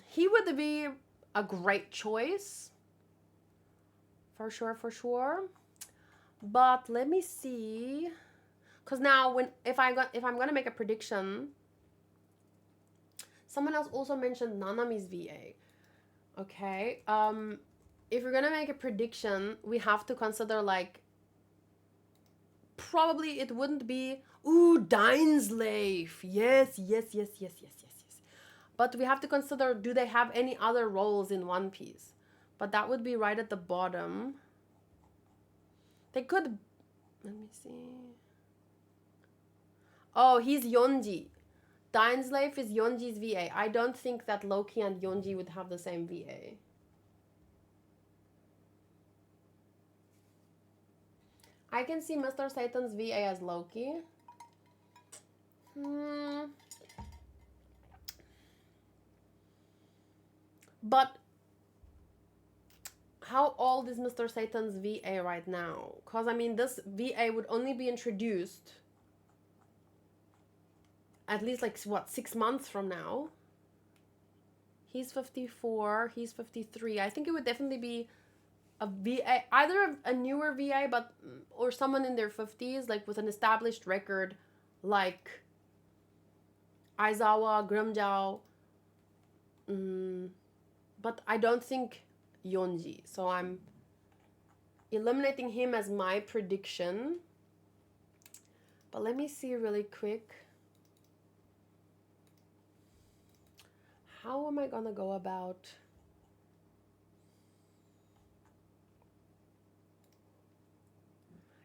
He would be a great choice. For sure. But let me see. Because now, if I'm gonna make a prediction, someone else also mentioned Nanami's VA. Okay. If you're gonna make a prediction, we have to consider like probably it wouldn't be... Ooh, Dainsleif. Yes. But we have to consider, do they have any other roles in One Piece? But that would be right at the bottom. They could... Let me see. Oh, he's Yonji. Dainsleif is Yonji's VA. I don't think that Loki and Yonji would have the same VA. I can see Mr. Satan's VA as Loki. But how old is Mr. Satan's VA right now? Because, I mean, this VA would only be introduced at least, like, what, 6 months from now? He's 54, he's 53. I think it would definitely be a VA, either a newer VA, but, or someone in their 50s, like, with an established record, like Aizawa, Grimmjow. But I don't think Yonji, so I'm eliminating him as my prediction. But let me see really quick. How am I gonna go about...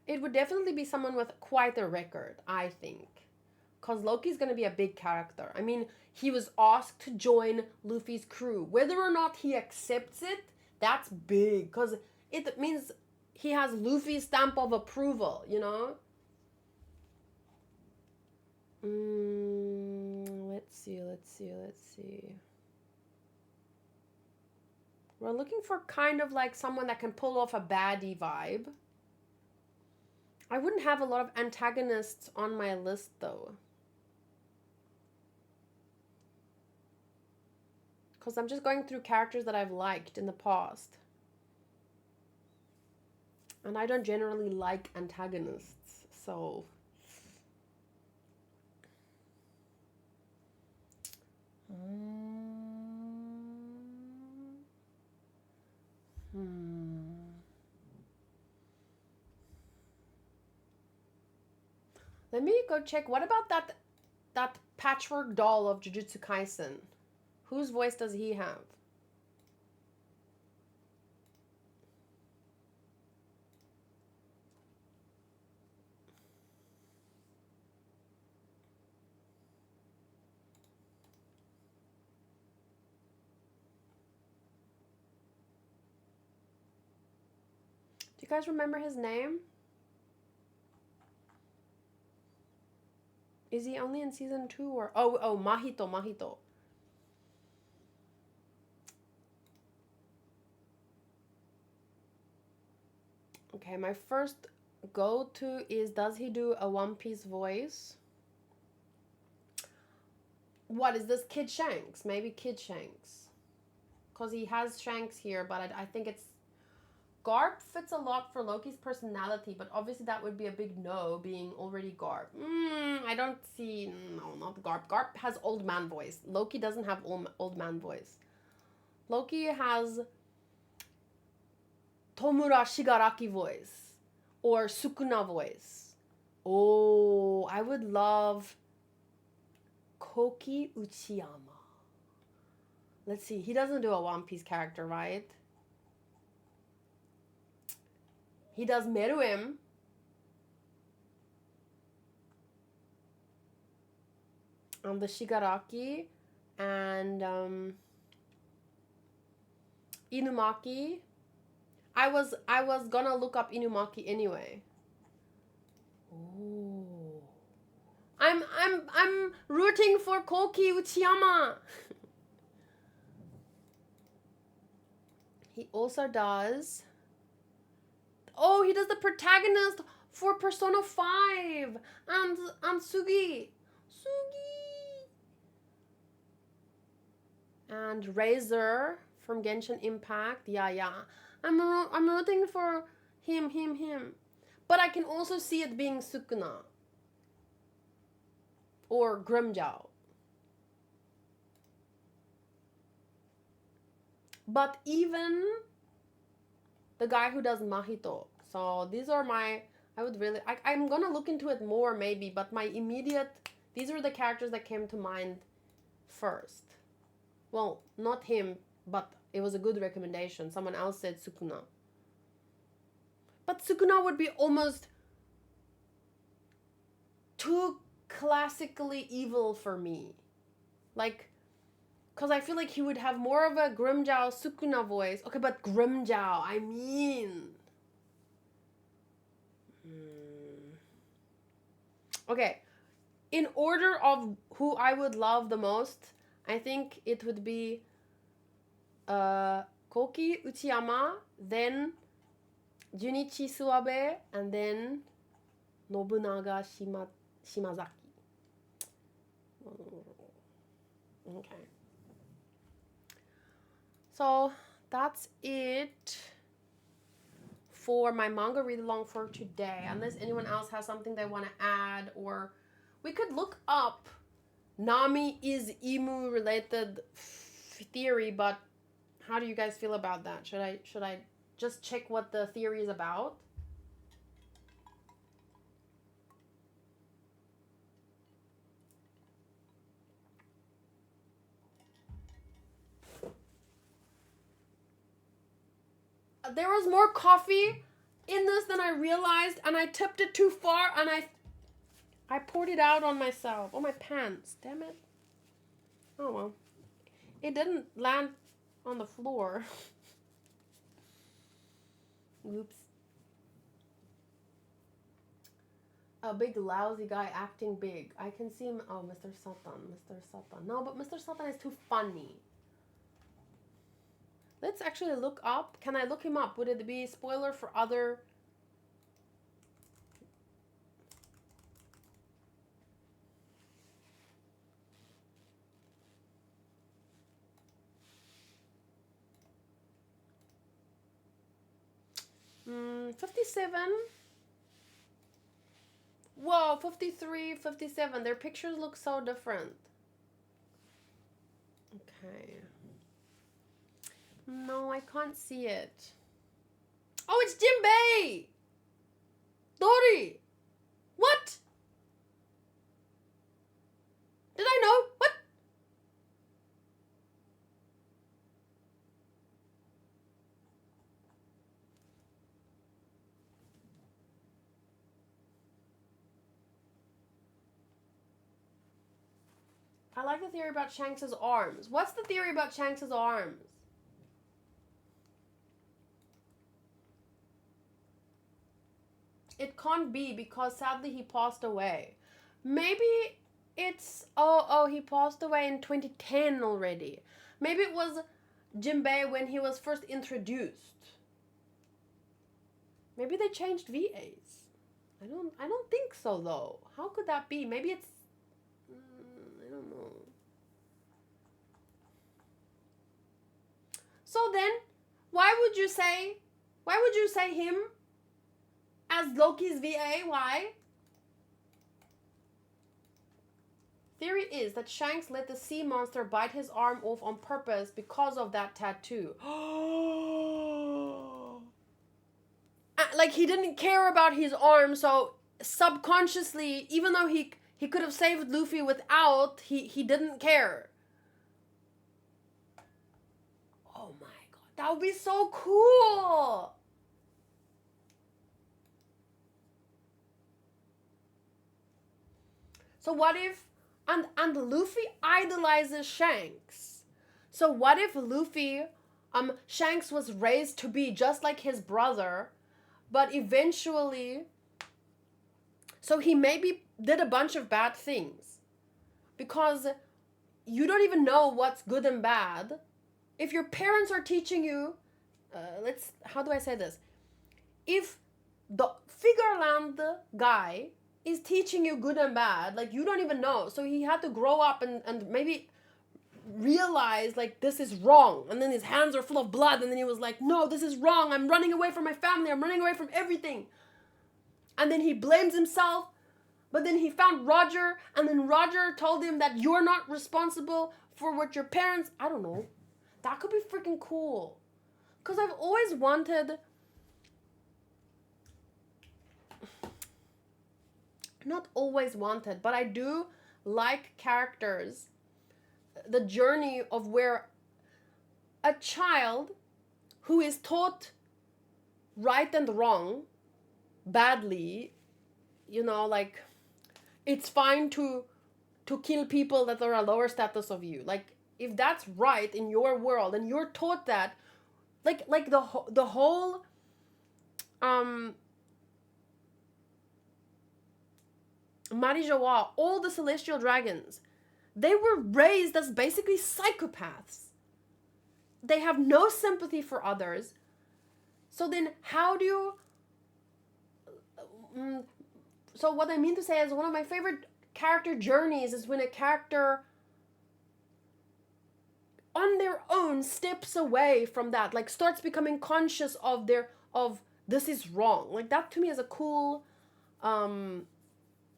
It would definitely be someone with quite a record, I think. Because Loki's gonna be a big character. I mean, he was asked to join Luffy's crew. Whether or not he accepts it, that's big. Because it means he has Luffy's stamp of approval, you know? Let's see. We're looking for kind of like someone that can pull off a baddie vibe. I wouldn't have a lot of antagonists on my list, though. Because I'm just going through characters that I've liked in the past. And I don't generally like antagonists, so... Let me go check. What about that patchwork doll of Jujutsu Kaisen? Whose voice does he have? Do you guys remember his name? Is he only in season 2 or... Oh, Mahito. Okay, my first go-to is, does he do a One Piece voice? What is this? Kid Shanks. Maybe Kid Shanks. Because he has Shanks here, but I think it's... Garp fits a lot for Loki's personality, but obviously that would be a big no, being already Garp. I don't see... No, not Garp. Garp has old man voice. Loki doesn't have old man voice. Loki has Tomura Shigaraki voice. Or Sukuna voice. Oh, I would love Koki Uchiyama. Let's see. He doesn't do a One Piece character, right? He does Meruem. The Shigaraki. And Inumaki. I was gonna look up Inumaki anyway. Oh. I'm rooting for Koki Uchiyama. He also does... Oh, he does the protagonist for Persona 5 and Sugi. And Razor from Genshin Impact. Yeah. I'm rooting for him. But I can also see it being Sukuna. Or Grimmjow. But even the guy who does Mahito. So these are my I would really... I'm gonna look into it more, maybe, but my immediate... These were the characters that came to mind first. Well, not him, but it was a good recommendation. Someone else said Sukuna. But Sukuna would be almost too classically evil for me. Like, because I feel like he would have more of a Grimmjow Sukuna voice. Okay, but Grimmjow, I mean... Okay, in order of who I would love the most, I think it would be Koki Uchiyama, then Junichi Suwabe, and then Nobunaga Shimazaki. Okay. So that's it for my manga read along for today. Unless anyone else has something they want to add, or we could look up Nami is Emu related theory, but how do you guys feel about that? Should I just check what the theory is about? There was more coffee in this than I realized, and I tipped it too far, and I poured it out on myself. On my pants. Damn it. Oh well. It didn't land on the floor. Oops. A big lousy guy acting big. I can see him. Oh, Mr. Satan. Mr. Satan. No, but Mr. Satan is too funny. Let's actually look up. Can I look him up? Would it be a spoiler for other... Mm, 57. Whoa, 53, 57. Their pictures look so different. Okay. No, I can't see it. Oh, it's Jinbei! Dory! What? Did I know? What? I like the theory about Shanks' arms. What's the theory about Shanks' arms? It can't be because sadly he passed away. Maybe it's... Oh, he passed away in 2010 already. Maybe it was Jinbei when he was first introduced. Maybe they changed VAs. I don't think so though. How could that be? Maybe it's... I don't know. So then, why would you say him as Loki's VA? Why? Theory is that Shanks let the sea monster bite his arm off on purpose because of that tattoo. Like he didn't care about his arm, so subconsciously, even though he could have saved Luffy without, he didn't care. Oh my god, that would be so cool! So what if... And Luffy idolizes Shanks. So what if Luffy... Shanks was raised to be just like his brother, but eventually... So he maybe did a bunch of bad things. Because you don't even know what's good and bad. If your parents are teaching you... How do I say this? If the Figureland guy is teaching you good and bad, like you don't even know. So he had to grow up and maybe realize like this is wrong. And then his hands are full of blood. And then he was like, no, this is wrong. I'm running away from my family. I'm running away from everything. And then he blames himself. But then he found Roger. And then Roger told him that you're not responsible for what your parents... I don't know. That could be freaking cool. Because I've always wanted... not always wanted, but I do like characters, the journey of where a child who is taught right and wrong badly, like it's fine to kill people that are a lower status of you. Like if that's right in your world and you're taught that, like the whole Marijoa, all the celestial dragons, they were raised as basically psychopaths. They have no sympathy for others. So then how do you... so what I mean to say is one of my favorite character journeys is when a character on their own steps away from that, like starts becoming conscious of this is wrong. Like that to me is a cool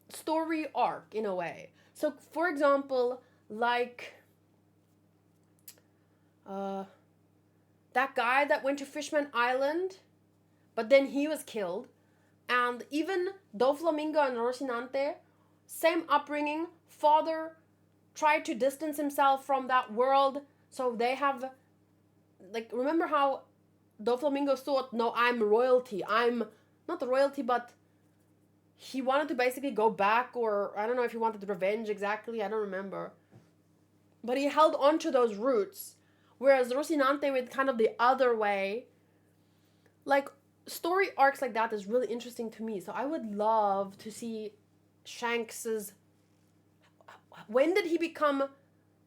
story arc in a way. So for example, like that guy that went to Fishman Island, but then he was killed. And even Doflamingo and Rocinante, same upbringing. Father tried to distance himself from that world. So they have, like, remember how Doflamingo thought, no, I'm royalty. I'm not the royalty, but he wanted to basically go back, or I don't know if he wanted revenge exactly. I don't remember. But he held on to those roots. Whereas Rocinante went kind of the other way. Like, story arcs like that is really interesting to me. So I would love to see Shanks's... when did he become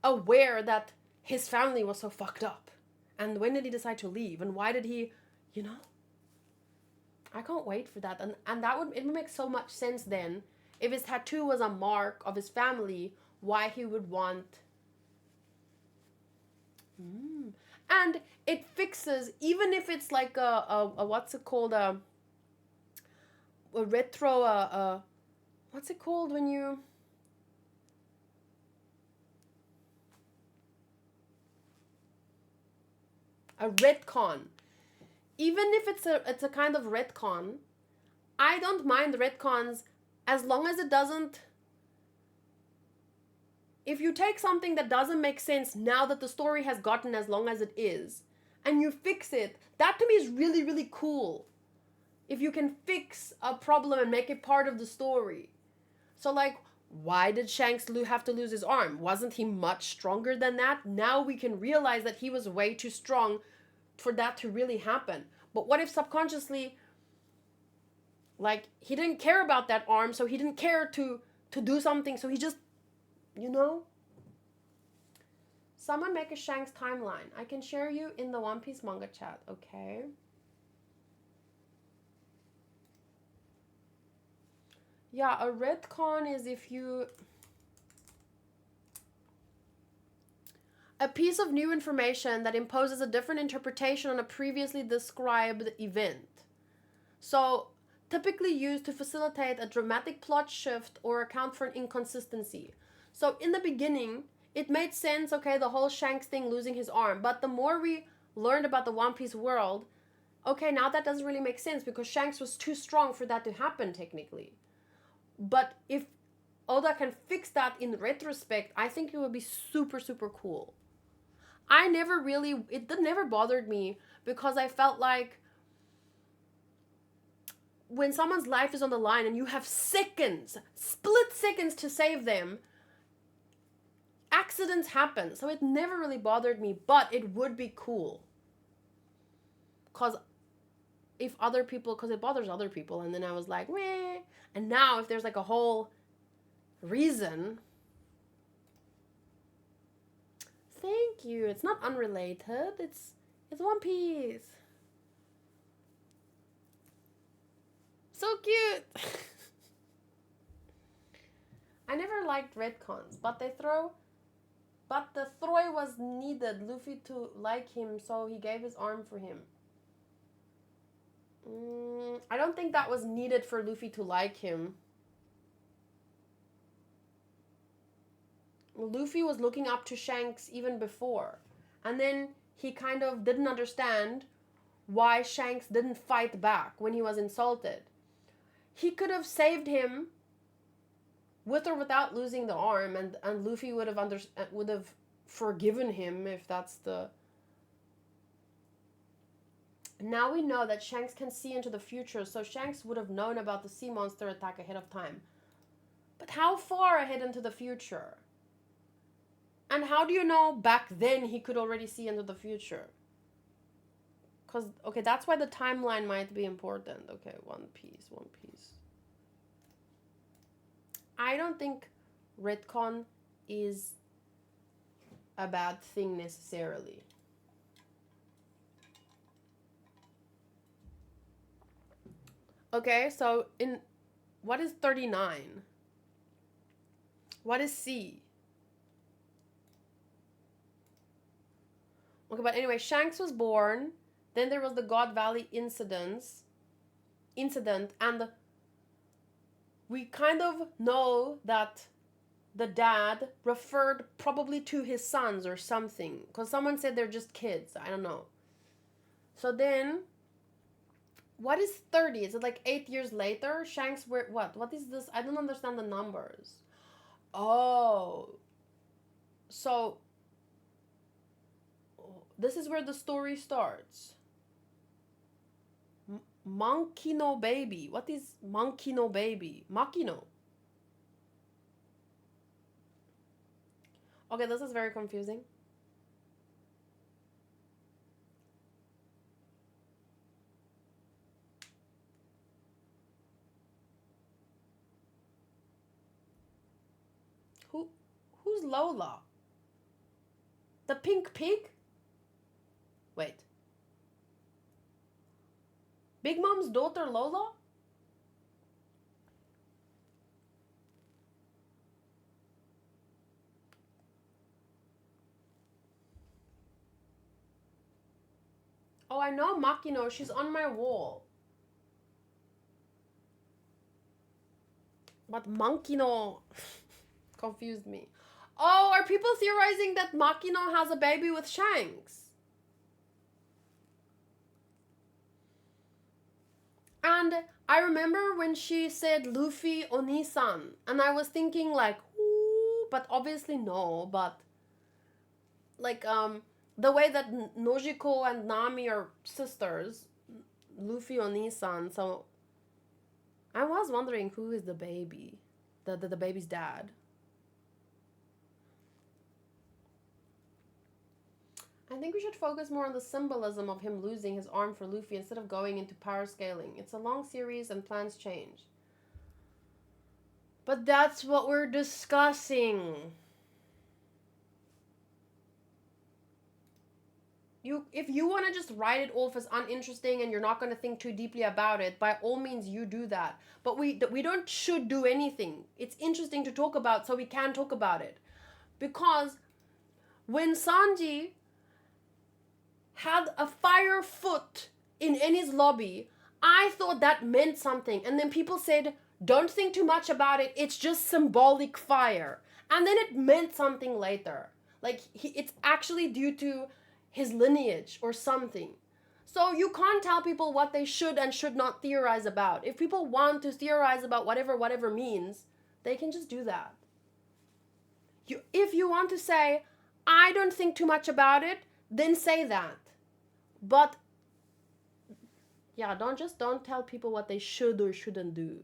aware that his family was so fucked up? And when did he decide to leave? And why did he, I can't wait for that. And it would make so much sense then. If his tattoo was a mark of his family, why he would want... And it fixes, even if it's like a what's it called, a retro, what's it called when you... a retcon. Even if it's a kind of retcon, I don't mind retcons as long as it doesn't... if you take something that doesn't make sense now that the story has gotten as long as it is, and you fix it, that to me is really, really cool. If you can fix a problem and make it part of the story. So like, why did Shanks have to lose his arm? Wasn't he much stronger than that? Now we can realize that he was way too strong for that to really happen. But what if subconsciously, like, he didn't care about that arm, so he didn't care to do something, so he just... Someone make a Shanks timeline. I can share you in the One Piece manga chat, okay? Yeah, a retcon is if you... a piece of new information that imposes a different interpretation on a previously described event. So, typically used to facilitate a dramatic plot shift or account for an inconsistency. So in the beginning, it made sense, okay, the whole Shanks thing, losing his arm. But the more we learned about the One Piece world, okay, now that doesn't really make sense because Shanks was too strong for that to happen, technically. But if Oda can fix that in retrospect, I think it would be super, super cool. It never bothered me because I felt like when someone's life is on the line and you have seconds, split seconds to save them, accidents happen. So it never really bothered me, but it would be cool. Because it bothers other people, and then I was like, meh. And now if there's like a whole reason... Thank you. It's not unrelated. It's One Piece. So cute. I never liked retcons, but the Throi was needed Luffy to like him, so he gave his arm for him. I don't think that was needed for Luffy to like him. Luffy was looking up to Shanks even before. And then he kind of didn't understand why Shanks didn't fight back when he was insulted. He could have saved him with or without losing the arm, and Luffy would have forgiven him if that's the. Now we know that Shanks can see into the future, so Shanks would have known about the sea monster attack ahead of time. But how far ahead into the future? And how do you know back then he could already see into the future? Because, okay, that's why the timeline might be important. Okay, One Piece. I don't think retcon is a bad thing necessarily. Okay, so what is 39? What is C? Okay, but anyway, Shanks was born. Then there was the God Valley incident, and we kind of know that the dad referred probably to his sons or something, because someone said they're just kids. I don't know. So then, what is 30? Is it like 8 years later? Shanks were what? What is this? I don't understand the numbers. Oh. So, this is where the story starts. Monkey no baby. What is monkey no baby? Makino. Okay, this is very confusing. Who's Lola? The pink pig? Wait. Big Mom's daughter Lola? Oh, I know Makino. She's on my wall. But Monkino confused me. Oh, are people theorizing that Makino has a baby with Shanks? And I remember when she said Luffy Oni-san, and I was thinking like, ooh, but obviously no, but like the way that Nojiko and Nami are sisters, Luffy Oni-san, so I was wondering who is the baby, the baby's dad. I think we should focus more on the symbolism of him losing his arm for Luffy instead of going into power scaling. It's a long series and plans change. But that's what we're discussing. If you want to just write it off as uninteresting and you're not going to think too deeply about it, by all means you do that. But we don't should do anything. It's interesting to talk about, so we can talk about it. Because when Sanji had a fire foot in Eni's lobby, I thought that meant something. And then people said, don't think too much about it. It's just symbolic fire. And then it meant something later. Like, it's actually due to his lineage or something. So you can't tell people what they should and should not theorize about. If people want to theorize about whatever means, they can just do that. If you want to say, I don't think too much about it, then say that. But yeah, don't tell people what they should or shouldn't do.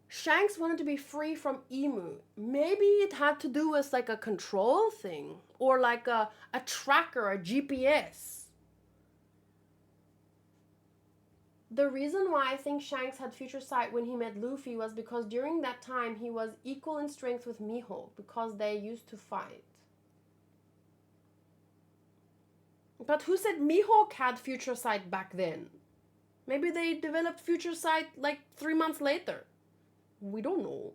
Shanks wanted to be free from Emu. Maybe it had to do with like a control thing or like a tracker, a GPS. The reason why I think Shanks had future sight when he met Luffy was because during that time he was equal in strength with Mihawk because they used to fight. But who said Mihawk had future sight back then? Maybe they developed future sight like 3 months later. We don't know.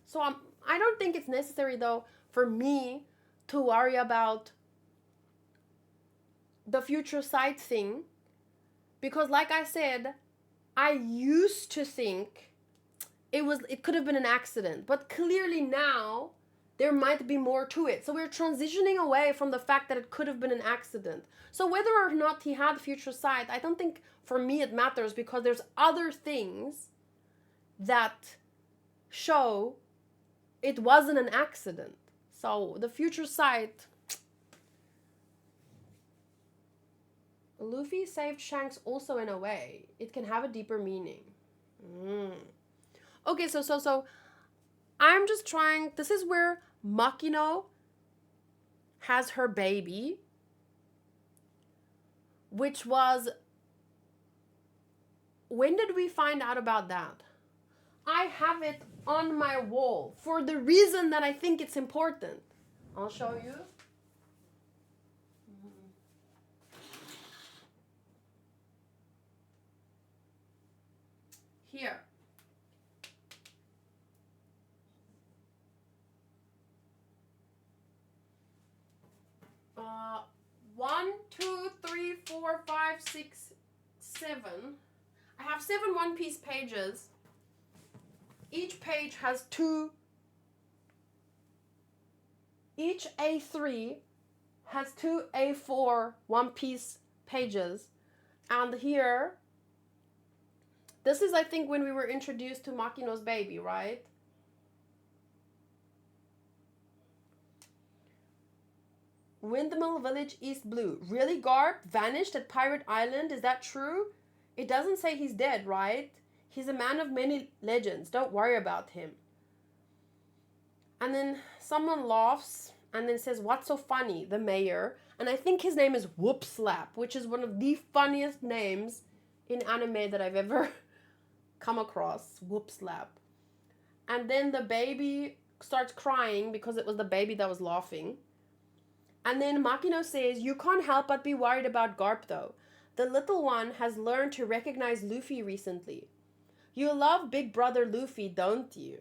So I don't think it's necessary though for me to worry about the future sight thing, because like I said, I used to think it could have been an accident, but clearly now there might be more to it. So we're transitioning away from the fact that it could have been an accident. So whether or not he had future sight, I don't think for me it matters, because there's other things that show it wasn't an accident. So the future sight, Luffy saved Shanks also in a way. It can have a deeper meaning. Okay, so I'm just trying, this is where Makino has her baby, which was, when did we find out about that? I have it on my wall for the reason that I think it's important. I'll show you. Here. 1, 2, 3, 4, 5, 6, 7. I have 7 one-piece pages. Each page has 2. Each A3 has 2 A4 one-piece pages. And here, this is, I think, when we were introduced to Makino's baby, right? Windmill Village, East Blue. Really, Garp? Vanished at Pirate Island? Is that true? It doesn't say he's dead, right? He's a man of many legends. Don't worry about him. And then someone laughs and then says, what's so funny? The mayor. And I think his name is Whoop Slap, which is one of the funniest names in anime that I've ever come across. Whoop Slap. And then the baby starts crying because it was the baby that was laughing. And then Makino says, you can't help but be worried about Garp though. The little one has learned to recognize Luffy recently. You love Big Brother Luffy, don't you?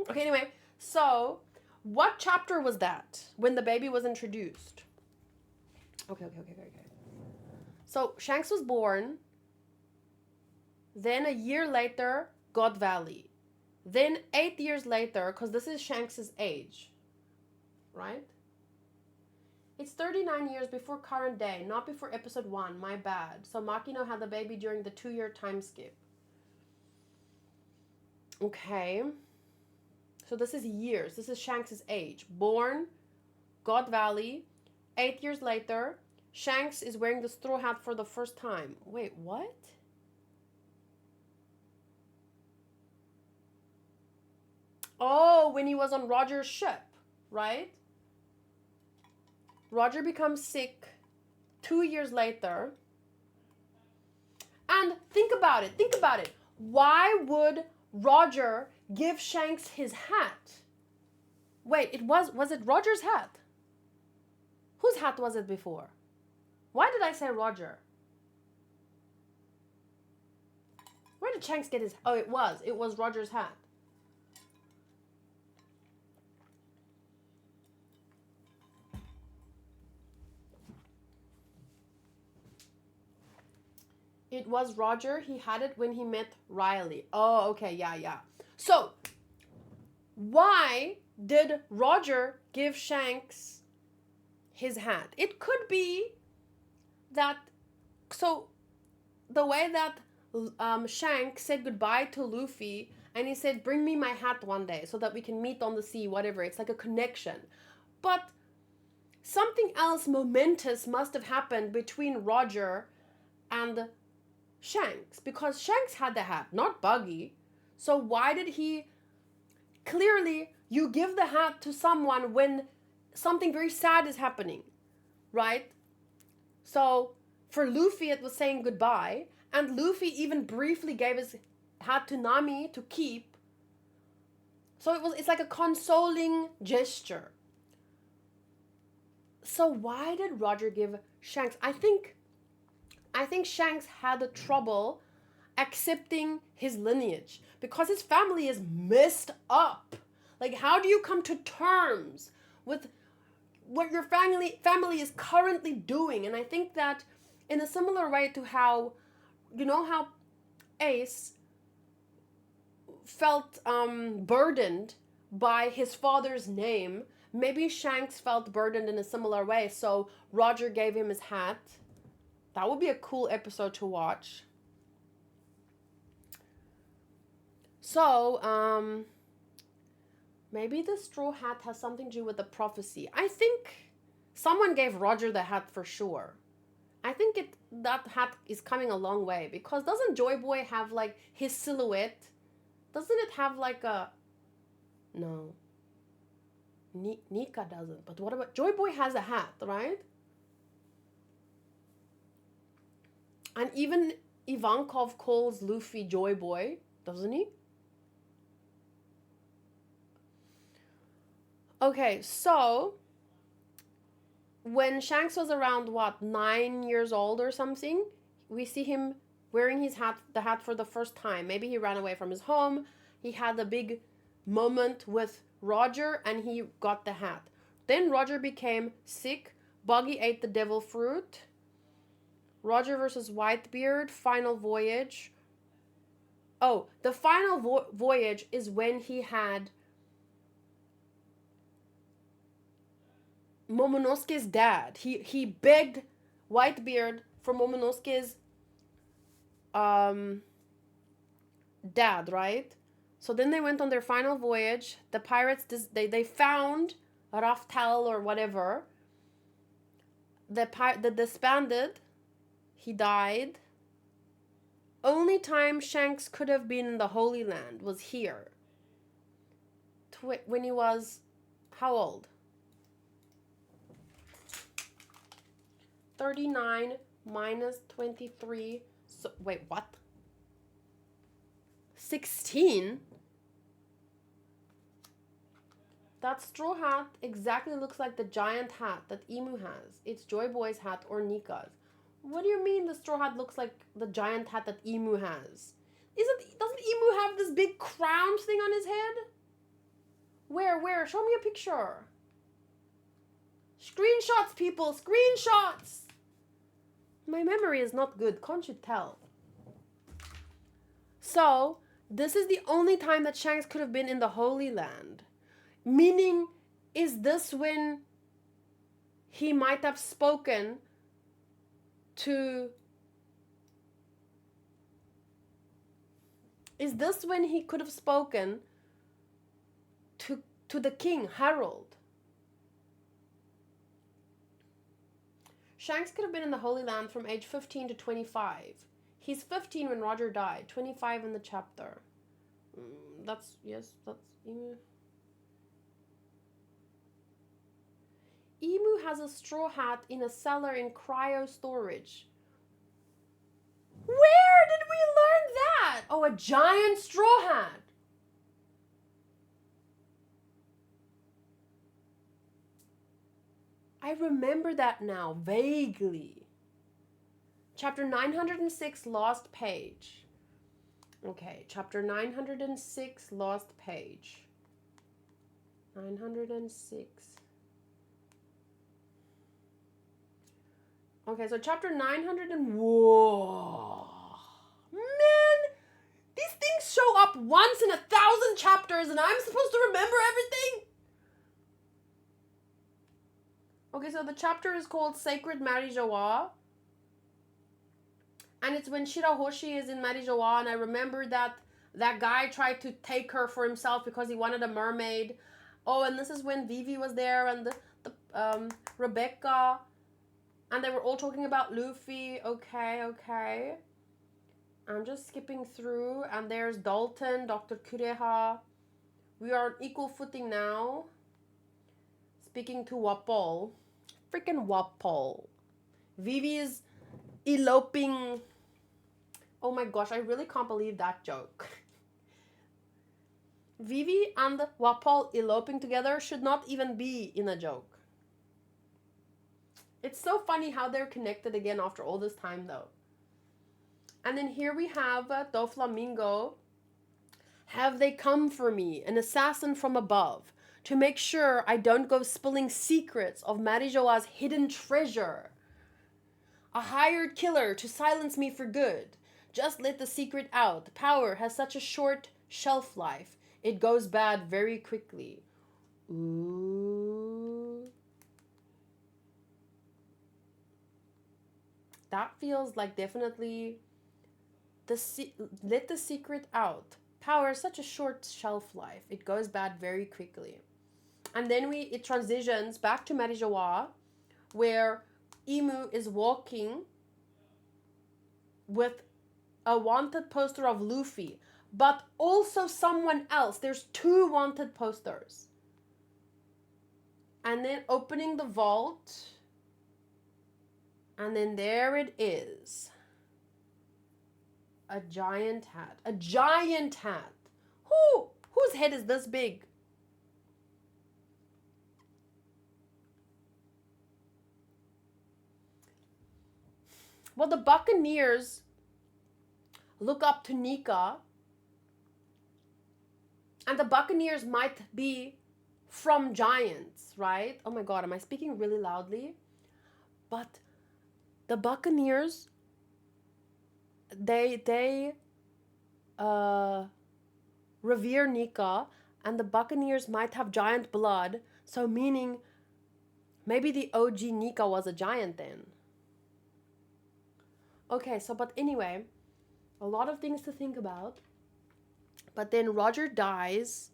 Okay, anyway, so what chapter was that when the baby was introduced? Okay. So Shanks was born. Then a year later, God Valley. Then 8 years later, because this is Shanks' age, right? It's 39 years before current day, not before episode 1, my bad. So Makino had the baby during the 2-year time skip. Okay. So this is years. This is Shanks' age. Born, God Valley, 8 years later, Shanks is wearing the straw hat for the first time. Wait, what? Oh, when he was on Roger's ship, right? Roger becomes sick 2 years later. And think about it. Why would Roger give Shanks his hat? Wait, was it Roger's hat? Whose hat was it before? Why did I say Roger? Where did Shanks get his... Oh, it was Roger's hat. It was Roger. He had it when he met Riley. Oh, okay. Yeah. So, why did Roger give Shanks his hat? It could be that... So, the way that Shanks said goodbye to Luffy, and he said, bring me my hat one day so that we can meet on the sea, whatever. It's like a connection. But something else momentous must have happened between Roger and Shanks, because Shanks had the hat, not Buggy. So why did he... Clearly, you give the hat to someone when something very sad is happening, right? So for Luffy, it was saying goodbye, and Luffy even briefly gave his hat to Nami to keep. So it's like a consoling gesture. So why did Roger give Shanks... I think Shanks had trouble accepting his lineage because his family is messed up. Like, how do you come to terms with what your family is currently doing? And I think that in a similar way to how you know how Ace felt burdened by his father's name. Maybe Shanks felt burdened in a similar way, so Roger gave him his hat. That would be a cool episode to watch. So, maybe the straw hat has something to do with the prophecy. I think someone gave Roger the hat for sure. I think that hat is coming a long way, because doesn't Joy Boy have like his silhouette? Doesn't it have like a... No. Nika doesn't. But what about... Joy Boy has a hat, right? And even Ivankov calls Luffy Joy Boy, doesn't he? Okay, so... When Shanks was around, 9 years old or something, we see him wearing the hat for the first time. Maybe he ran away from his home. He had a big moment with Roger and he got the hat. Then Roger became sick. Buggy ate the devil fruit. Roger versus Whitebeard, final voyage. Oh, the final voyage is when he had Momonosuke's dad. He begged Whitebeard for Momonosuke's dad, right? So then they went on their final voyage. The pirates, they found Raftal or whatever. The disbanded. He died. Only time Shanks could have been in the Holy Land was here. When he was, how old? 39 minus 23. So, wait, what? 16? That straw hat exactly looks like the giant hat that Emu has. It's Joy Boy's hat or Nika's. What do you mean the straw hat looks like the giant hat that Emu has? Doesn't Emu have this big crown thing on his head? Where? Show me a picture. Screenshots, people, screenshots! My memory is not good, can't you tell? So, this is the only time that Shanks could have been in the Holy Land. Meaning, is this when he might have spoken to... Is this when he could have spoken to the king, Harold? Shanks could have been in the Holy Land from age 15 to 25. He's 15 when Roger died, 25 in the chapter. That's Emu. Emu has a straw hat in a cellar in cryo storage. Where did we learn that? Oh, a giant straw hat. I remember that now, vaguely. Chapter 906, Lost Page. Okay, chapter 906, Lost Page. 906. Okay, so chapter 900 and... Whoa. Man, these things show up once in 1,000 chapters and I'm supposed to remember everything? Okay, so the chapter is called Sacred Marijoa. And it's when Shirahoshi is in Marijoa, and I remember that guy tried to take her for himself because he wanted a mermaid. Oh, and this is when Vivi was there and the Rebecca. And they were all talking about Luffy. Okay. I'm just skipping through. And there's Dalton, Dr. Kureha. We are on equal footing now. Speaking to Wapol. Freaking Wapol. Vivi is eloping. Oh my gosh, I really can't believe that joke. Vivi and Wapol eloping together should not even be in a joke. It's so funny how they're connected again after all this time though. And then here we have Doflamingo. Have they come for me, an assassin from above, to make sure I don't go spilling secrets of Marijoa's hidden treasure? A hired killer to silence me for good, Just let the secret out. Power has such a short shelf life. It goes bad very quickly. Ooh. That feels like definitely let the secret out. Power has such a short shelf life. It goes bad very quickly. And then it transitions back to Marijoa, where Emu is walking with a wanted poster of Luffy, but also someone else. There's 2 wanted posters. And then opening the vault, and then there it is. A giant hat. A giant hat. Whose head is this big? Well, the Buccaneers look up to Nika, and the Buccaneers might be from giants, right? Oh my god, am I speaking really loudly? But the Buccaneers, they revere Nika, and the Buccaneers might have giant blood, so meaning maybe the OG Nika was a giant then. Okay, so but anyway, a lot of things to think about. But then Roger dies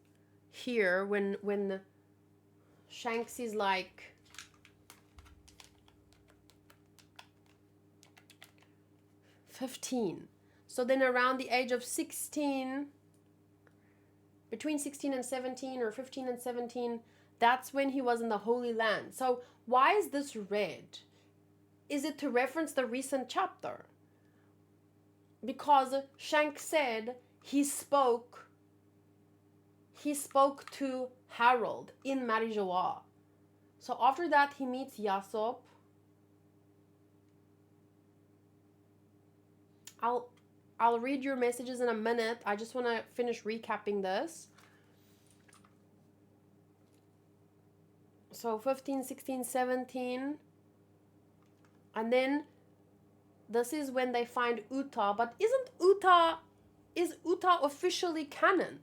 here when Shanks is like 15. So then around the age of 16, between 16 and 17 or 15 and 17, that's when he was in the Holy Land. So why is this red? Is it to reference the recent chapter? Because Shanks said he spoke to Harold in Marijoa. So after that he meets Yasop. I'll read your messages in a minute. I just want to finish recapping this. So 15, 16, 17. And then this is when they find Uta. But is Uta officially canon?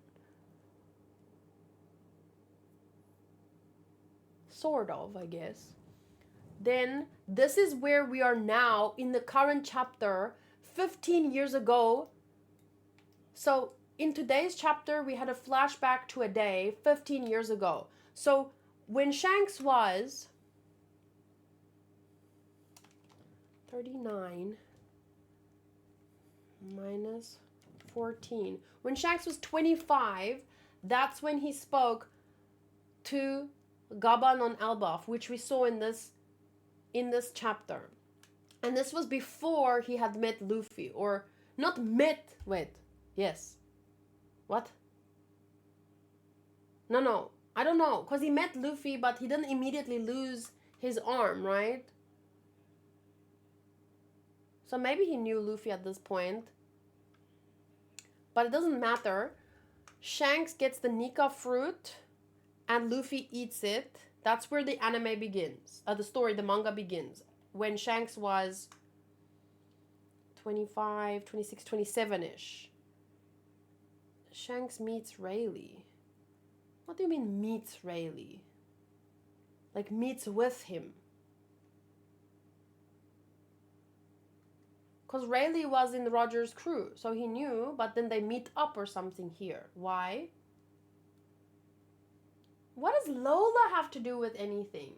Sort of, I guess. Then this is where we are now in the current chapter, 15 years ago. So in today's chapter, we had a flashback to a day 15 years ago. So when Shanks was 39 minus 14. When Shanks was 25, that's when he spoke to Gaban on Elbaf, which we saw in this chapter. And this was before he had met Luffy, or not met, yes. What? No, I don't know, because he met Luffy, but he didn't immediately lose his arm, right? So maybe he knew Luffy at this point. But it doesn't matter. Shanks gets the Nika fruit, and Luffy eats it. That's where the anime begins. The manga begins. When Shanks was 25, 26, 27-ish. Shanks meets Rayleigh. What do you mean meets Rayleigh? Like meets with him. Because Rayleigh was in Roger's crew, so he knew, but then they meet up or something here. Why? What does Lola have to do with anything?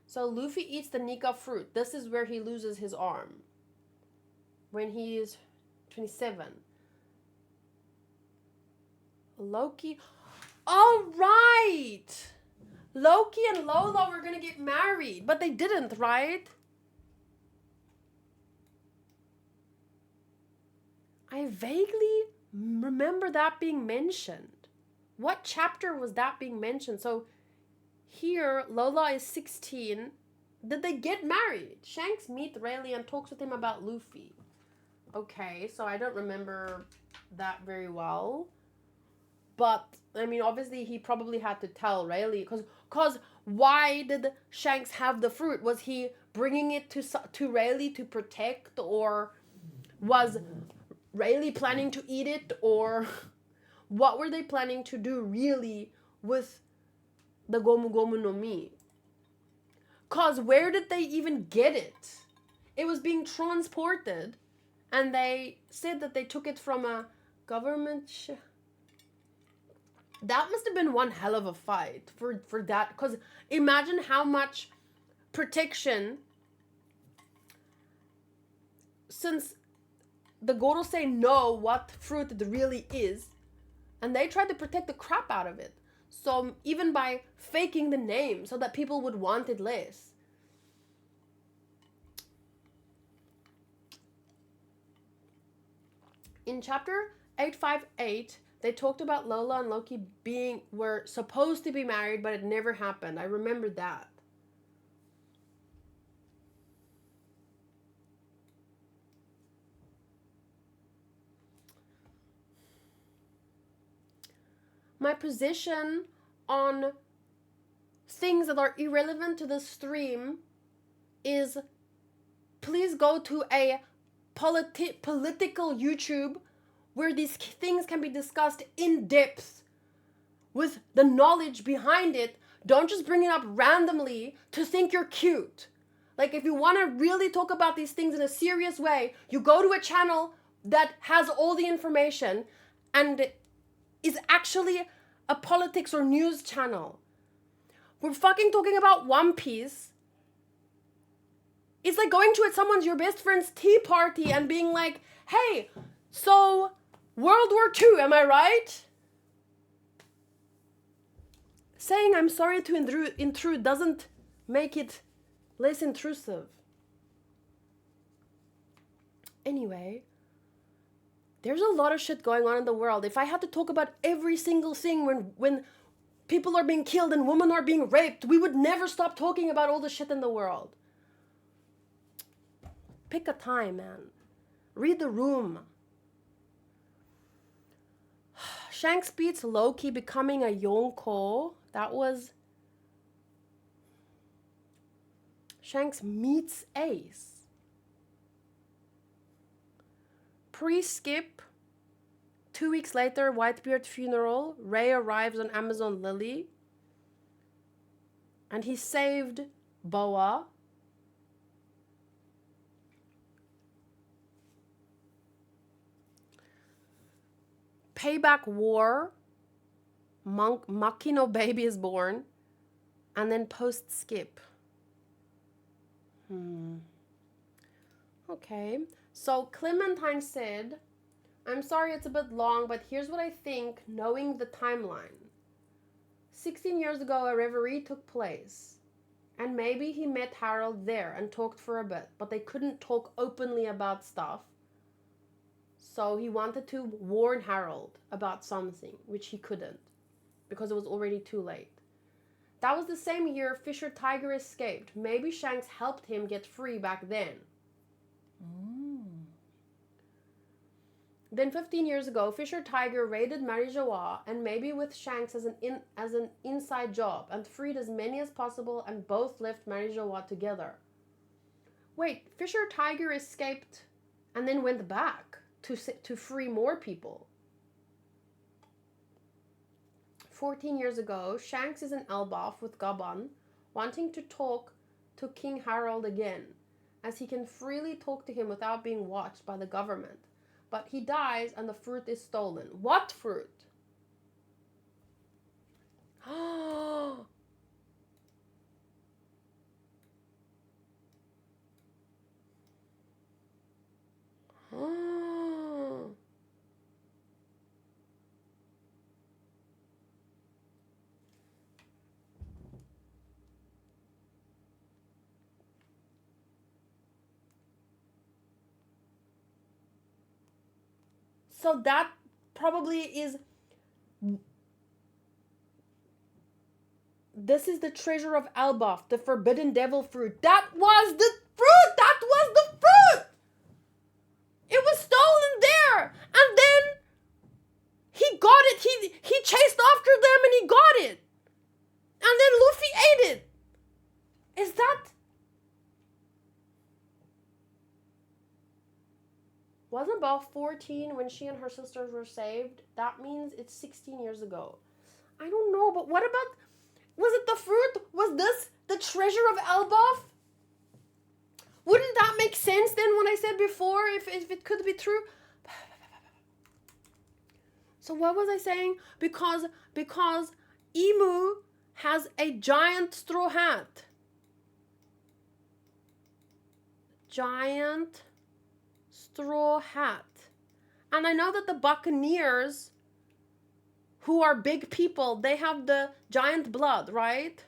So Luffy eats the Nika fruit. This is where he loses his arm. When he is 27. Loki. Oh, right! Loki and Lola were gonna get married, but they didn't, right? I vaguely remember that being mentioned. What chapter was that being mentioned? So here, Lola is 16. Did they get married? Shanks meets Rayleigh and talks with him about Luffy. Okay, so I don't remember that very well. But, I mean, obviously he probably had to tell Rayleigh. Because why did Shanks have the fruit? Was he bringing it to Rayleigh to protect, or was Rayleigh planning to eat it, or what were they planning to do really with the Gomu Gomu no Mi? Cause where did they even get it? It was being transported, and they said that they took it from a government that must have been one hell of a fight for that. Cause imagine how much protection, since the Gorosei know what fruit it really is, and they tried to protect the crap out of it. So even by faking the name so that people would want it less. In chapter 858, they talked about Lola and Loki were supposed to be married, but it never happened. I remember that. My position on things that are irrelevant to the stream is, please go to a political YouTube where these things can be discussed in depth with the knowledge behind it. Don't just bring it up randomly to think you're cute. Like, if you want to really talk about these things in a serious way, you go to a channel that has all the information and is actually a politics or news channel. We're fucking talking about One Piece. It's like going to your best friend's tea party and being like, hey, so World War II, am I right? Saying I'm sorry to intrude doesn't make it less intrusive. Anyway, there's a lot of shit going on in the world. If I had to talk about every single thing when people are being killed and women are being raped, we would never stop talking about all the shit in the world. Pick a time, man. Read the room. Shanks beats Loki becoming a Yonko. That was... Shanks meets Ace. Pre-skip. 2 weeks later, Whitebeard funeral. Ray arrives on Amazon Lily. And he saved Boa. Payback war. Makino baby is born. And then post-skip. Okay. So Clementine said, I'm sorry it's a bit long, but here's what I think, knowing the timeline. 16 years ago, a reverie took place. And maybe he met Harold there and talked for a bit, but they couldn't talk openly about stuff. So he wanted to warn Harold about something, which he couldn't, because it was already too late. That was the same year Fisher Tiger escaped. Maybe Shanks helped him get free back then. Then 15 years ago, Fisher Tiger raided Marijawa, and maybe with Shanks as an inside job, and freed as many as possible, and both left Marijawa together. Wait, Fisher Tiger escaped and then went back to free more people. 14 years ago, Shanks is in Elbaf with Gaban, wanting to talk to King Harold again, as he can freely talk to him without being watched by the government. But he dies and the fruit is stolen. What fruit? So that probably is... This is the treasure of Elbaf, the forbidden devil fruit. That was the fruit! That was the fruit! It was stolen there! And then he got it. He chased after them and he got it. And then Luffy ate it. Is that... Wasn't about 14 when she and her sisters were saved? That means it's 16 years ago. I don't know, but what about... Was it the fruit? Was this the treasure of Elbaf? Wouldn't that make sense then when I said before, if it could be true? So what was I saying? Because Emu has a giant straw hat. Giant straw hat. And I know that the Buccaneers, who are big people, they have the giant blood, right?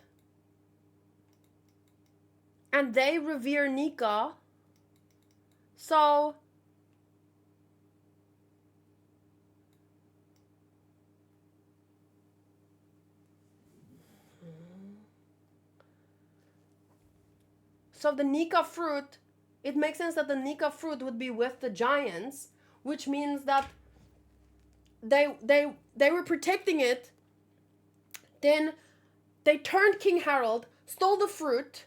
And they revere Nika. So the Nika fruit, it makes sense that the Nika fruit would be with the giants, which means that they were protecting it. Then they turned King Harold, stole the fruit.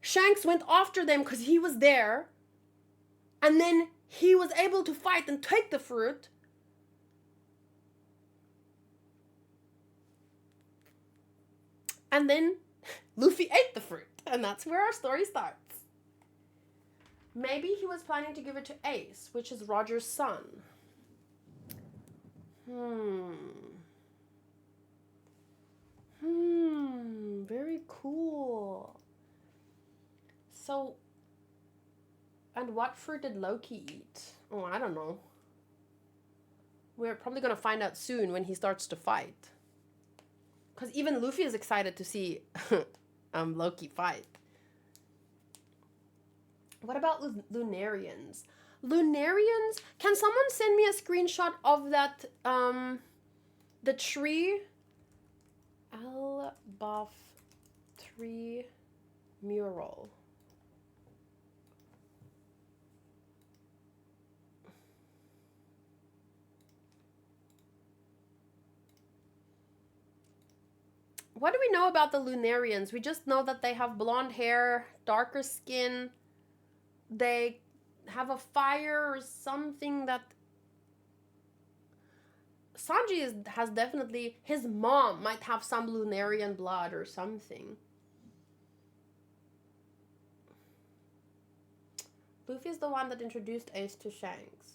Shanks went after them because he was there. And then he was able to fight and take the fruit. And then Luffy ate the fruit. And that's where our story starts. Maybe he was planning to give it to Ace, which is Roger's son. Very cool. So, and what fruit did Loki eat? Oh, I don't know. We're probably going to find out soon when he starts to fight. Because even Luffy is excited to see Loki fight. What about Lunarians? Lunarians, can someone send me a screenshot of that, the tree? Elbaf tree mural. What do we know about the Lunarians? We just know that they have blonde hair, darker skin. They have a fire or something that... Sanji has definitely... His mom might have some Lunarian blood or something. Luffy's the one that introduced Ace to Shanks.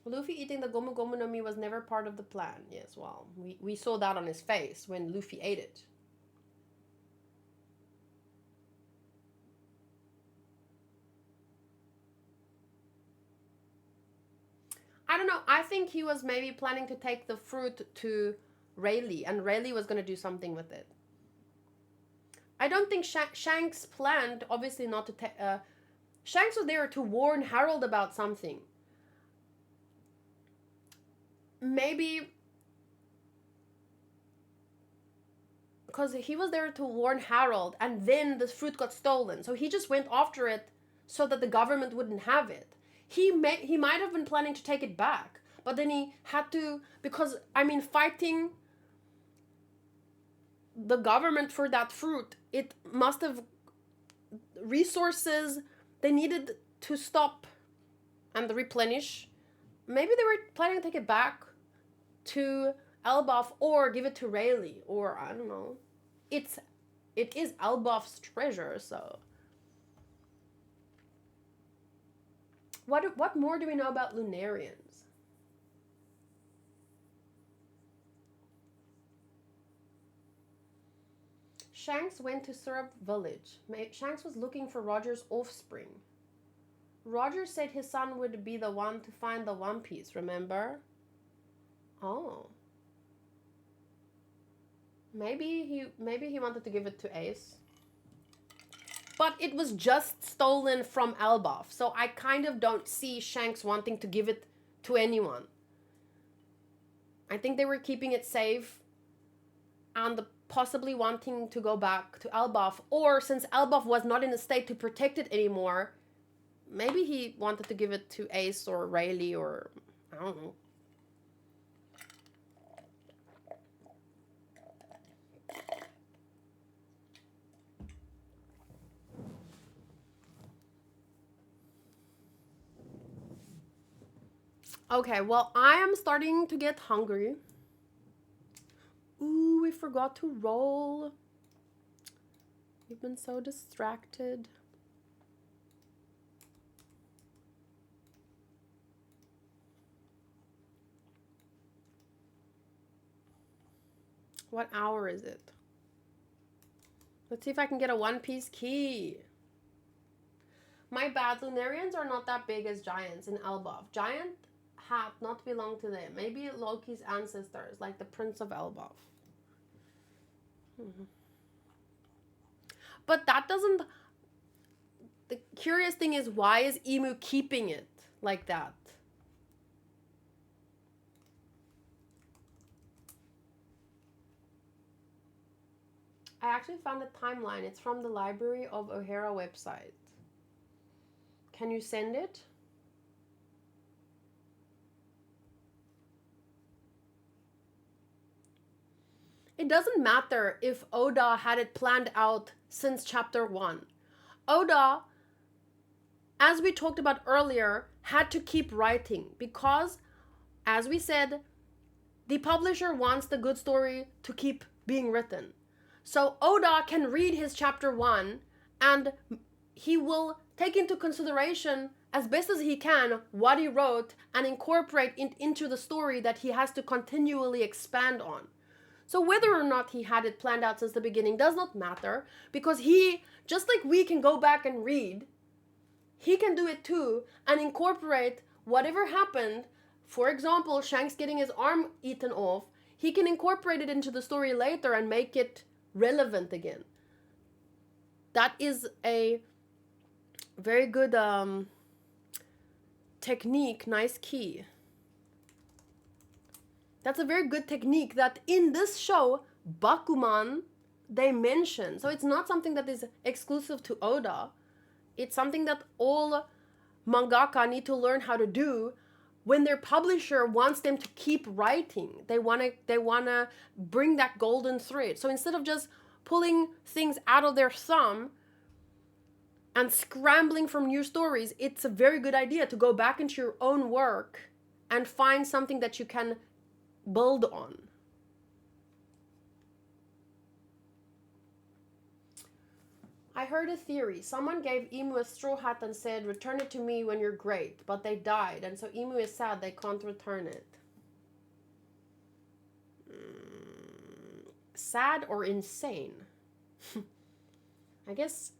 Luffy eating the Gomu Gomu no Mi was never part of the plan. Yes, well, we saw that on his face when Luffy ate it. I don't know. I think he was maybe planning to take the fruit to Rayleigh, and Rayleigh was going to do something with it. I don't think Shanks planned, obviously not to take... Shanks was there to warn Harold about something. Maybe... Because he was there to warn Harold, and then the fruit got stolen. So he just went after it so that the government wouldn't have it. He might have been planning to take it back, but then he had to, because, I mean, fighting the government for that fruit, it must have resources they needed to stop and replenish. Maybe they were planning to take it back to Elbaf or give it to Rayleigh, or I don't know. It is Elbaf's treasure, so... What more do we know about Lunarians? Shanks went to Syrup Village. Shanks was looking for Roger's offspring. Roger said his son would be the one to find the One Piece, remember? Oh. Maybe he wanted to give it to Ace. But it was just stolen from Elbaf, so I kind of don't see Shanks wanting to give it to anyone. I think they were keeping it safe and possibly wanting to go back to Elbaf, or since Elbaf was not in a state to protect it anymore, maybe he wanted to give it to Ace or Rayleigh, or I don't know. Okay, well, I am starting to get hungry. Ooh, we forgot to roll. We've been so distracted. What hour is it? Let's see if I can get a one-piece key. My bad, Lunarians are not that big as giants in Elbaf. Giant had not belong to them. Maybe Loki's ancestors, like the Prince of Elbaf. But that doesn't... The curious thing is, why is Emu keeping it like that? I actually found a timeline. It's from the Library of O'Hara website. Can you send it? It doesn't matter if Oda had it planned out since chapter 1. Oda, as we talked about earlier, had to keep writing because, as we said, the publisher wants the good story to keep being written. So Oda can read his chapter 1 and he will take into consideration as best as he can what he wrote and incorporate it into the story that he has to continually expand on. So whether or not he had it planned out since the beginning does not matter, because he, just like we can go back and read, he can do it too and incorporate whatever happened. For example, Shanks getting his arm eaten off, he can incorporate it into the story later and make it relevant again. That is a very good technique. Nice key. That's a very good technique that in this show, Bakuman, they mention. So it's not something that is exclusive to Oda. It's something that all mangaka need to learn how to do when their publisher wants them to keep writing. They wanna bring that golden thread. So instead of just pulling things out of their thumb and scrambling from new stories, it's a very good idea to go back into your own work and find something that you can build on. I heard a theory. Someone gave Emu a straw hat and said, "Return it to me when you're great." But they died, and so Emu is sad they can't return it. Sad or insane? I guess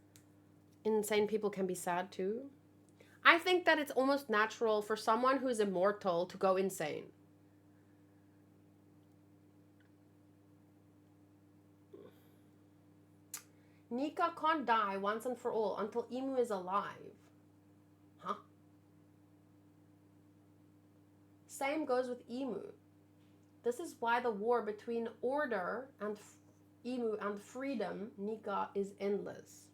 insane people can be sad too. I think that it's almost natural for someone who is immortal to go insane. Nika can't die once and for all until Emu is alive. Huh? Same goes with Emu. This is why the war between order and Emu and freedom, Nika, is endless.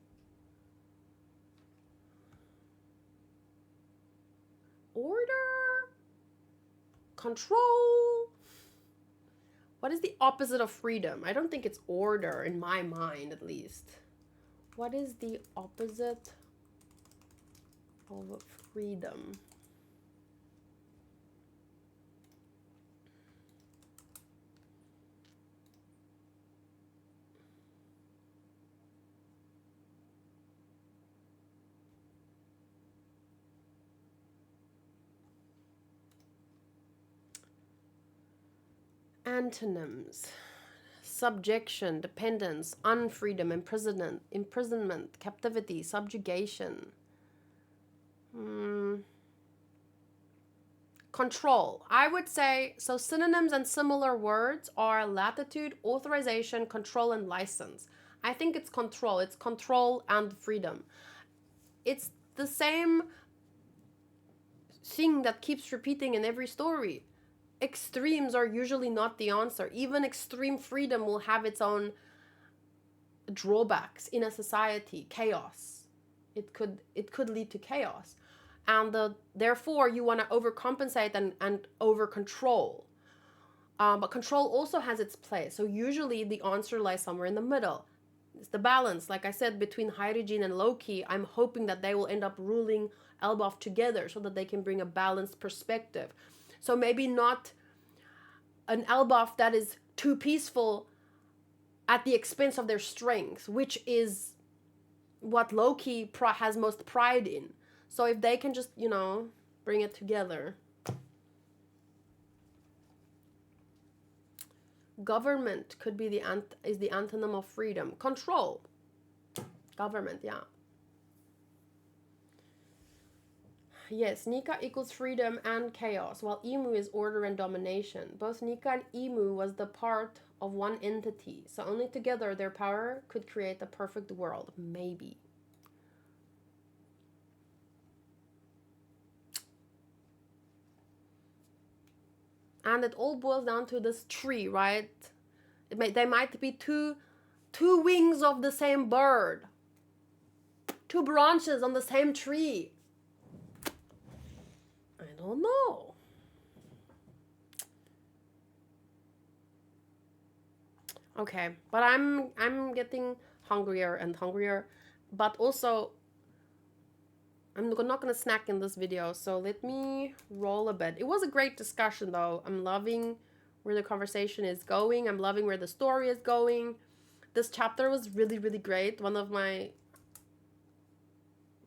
Order? Control? What is the opposite of freedom? I don't think it's order, in my mind at least. What is the opposite of freedom? Antonyms: subjection, dependence, unfreedom, imprisonment, captivity, subjugation. Control. I would say, so synonyms and similar words are latitude, authorization, control, and license. I think it's control. It's control and freedom. It's the same thing that keeps repeating in every story. Extremes are usually not the answer. Even extreme freedom will have its own drawbacks in a society. Chaos. It could lead to chaos. And therefore you want to overcompensate and over control. But control also has its place. So usually the answer lies somewhere in the middle. It's the balance. Like I said, between Hyrijin and Loki, I'm hoping that they will end up ruling Elbaf together so that they can bring a balanced perspective. So maybe not an Elbaf that is too peaceful at the expense of their strength, which is what Loki has most pride in. So if they can just, you know, bring it together. Government could be the antonym of freedom. Control. Government, yeah. Yes, Nika equals freedom and chaos, while Emu is order and domination. Both Nika and Emu was the part of one entity, so only together their power could create the perfect world. Maybe. And it all boils down to this tree, right? They might be two wings of the same bird. Two branches on the same tree. I don't know. Okay, but I'm getting hungrier and hungrier, but also I'm not gonna snack in this video, so let me roll a bit. It was a great discussion though. I'm loving where the conversation is going. I'm loving where the story is going. This chapter was really, really great. One of my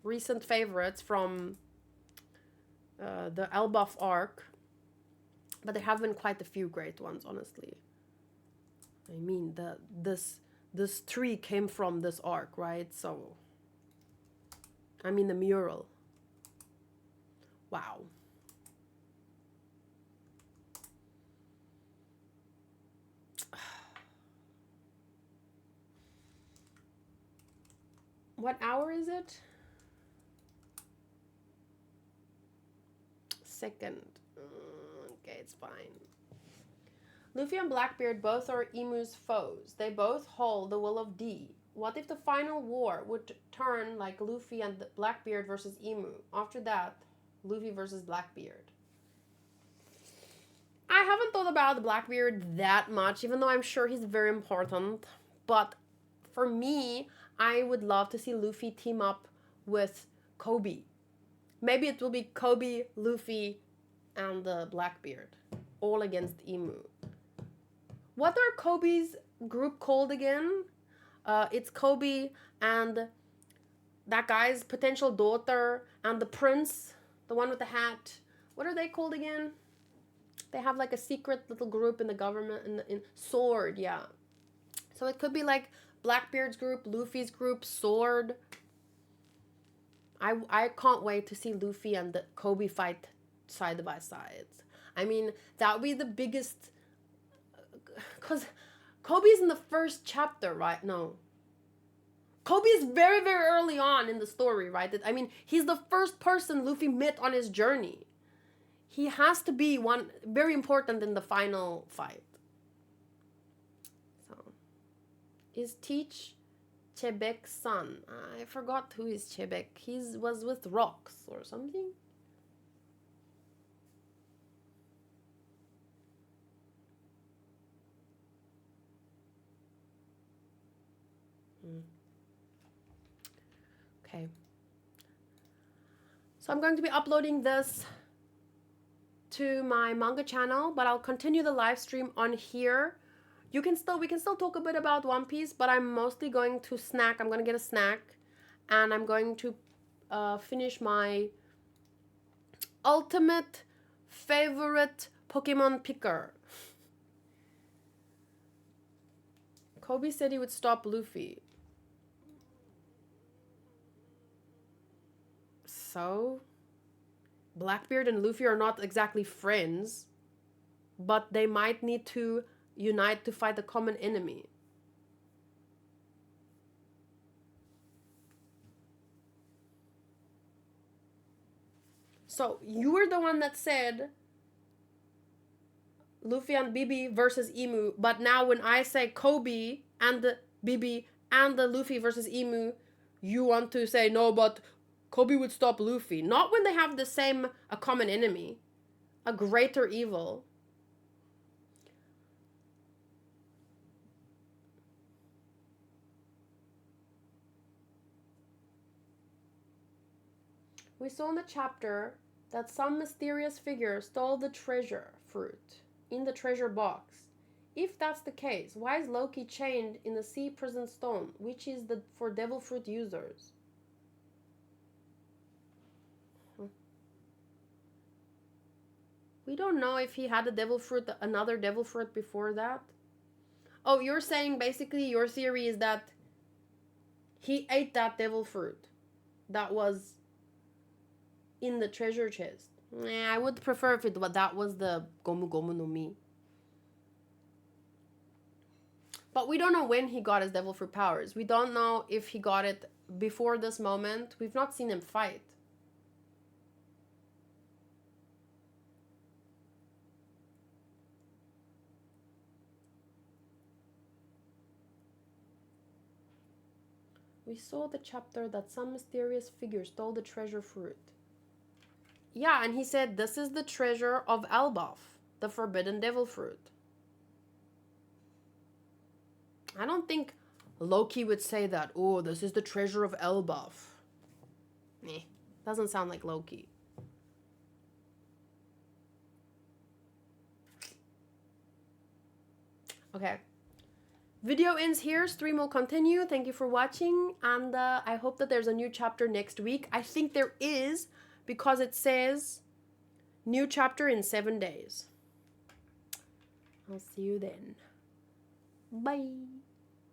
recent favorites from the Elbaf arc. But there have been quite a few great ones, honestly. I mean, this tree came from this arc, right? So, I mean the mural. Wow. What hour is it? Second. Okay, it's fine. Luffy and Blackbeard both are Emu's foes. They both hold the will of D. What if the final war would turn like Luffy and Blackbeard versus Emu? After that, Luffy versus Blackbeard. I haven't thought about Blackbeard that much, even though I'm sure he's very important. But for me, I would love to see Luffy team up with Kobe. Maybe it will be Kobe, Luffy, and Blackbeard. All against Emu. What are Kobe's group called again? It's Kobe and that guy's potential daughter and the prince, the one with the hat. What are they called again? They have like a secret little group in the government, in Sword, yeah. So it could be like Blackbeard's group, Luffy's group, Sword. I can't wait to see Luffy and the Kobe fight side by side. I mean, that would be the biggest... Because Kobe's in the first chapter, right? No. Kobe is very, very early on in the story, right? I mean, he's the first person Luffy met on his journey. He has to be one very important in the final fight. So, is Teach Chebek's son? I forgot who is Chebek. He was with Rocks or something. Okay. So I'm going to be uploading this to my manga channel, but I'll continue the live stream on here. We can still talk a bit about One Piece, but I'm mostly going to snack. I'm going to get a snack, and I'm going to finish my ultimate favorite Pokemon picker. Kobe said he would stop Luffy. So, Blackbeard and Luffy are not exactly friends, but they might need to unite to fight a common enemy. So, you were the one that said Luffy and Bibi versus Emu, but now when I say Kobe and the Bibi and the Luffy versus Emu, you want to say no, but Kobe would stop Luffy. Not when they have a common enemy. A greater evil. We saw in the chapter that some mysterious figure stole the treasure fruit in the treasure box. If that's the case, why is Loki chained in the sea prison stone, which is for devil fruit users? We don't know if he had another devil fruit before that. Oh, you're saying basically your theory is that he ate that devil fruit that was in the treasure chest. I would prefer if that was the Gomu Gomu no Mi. But we don't know when he got his devil fruit powers. We don't know if he got it before this moment. We've not seen him fight. We saw the chapter that some mysterious figure stole the treasure fruit. Yeah, and he said this is the treasure of Elbaf, the forbidden devil fruit. I don't think Loki would say that. Oh, this is the treasure of Elbaf. Doesn't sound like Loki. Okay. Video ends here. Stream will continue. Thank you for watching. And I hope that there's a new chapter next week. I think there is, because it says new chapter in 7 days. I'll see you then. Bye.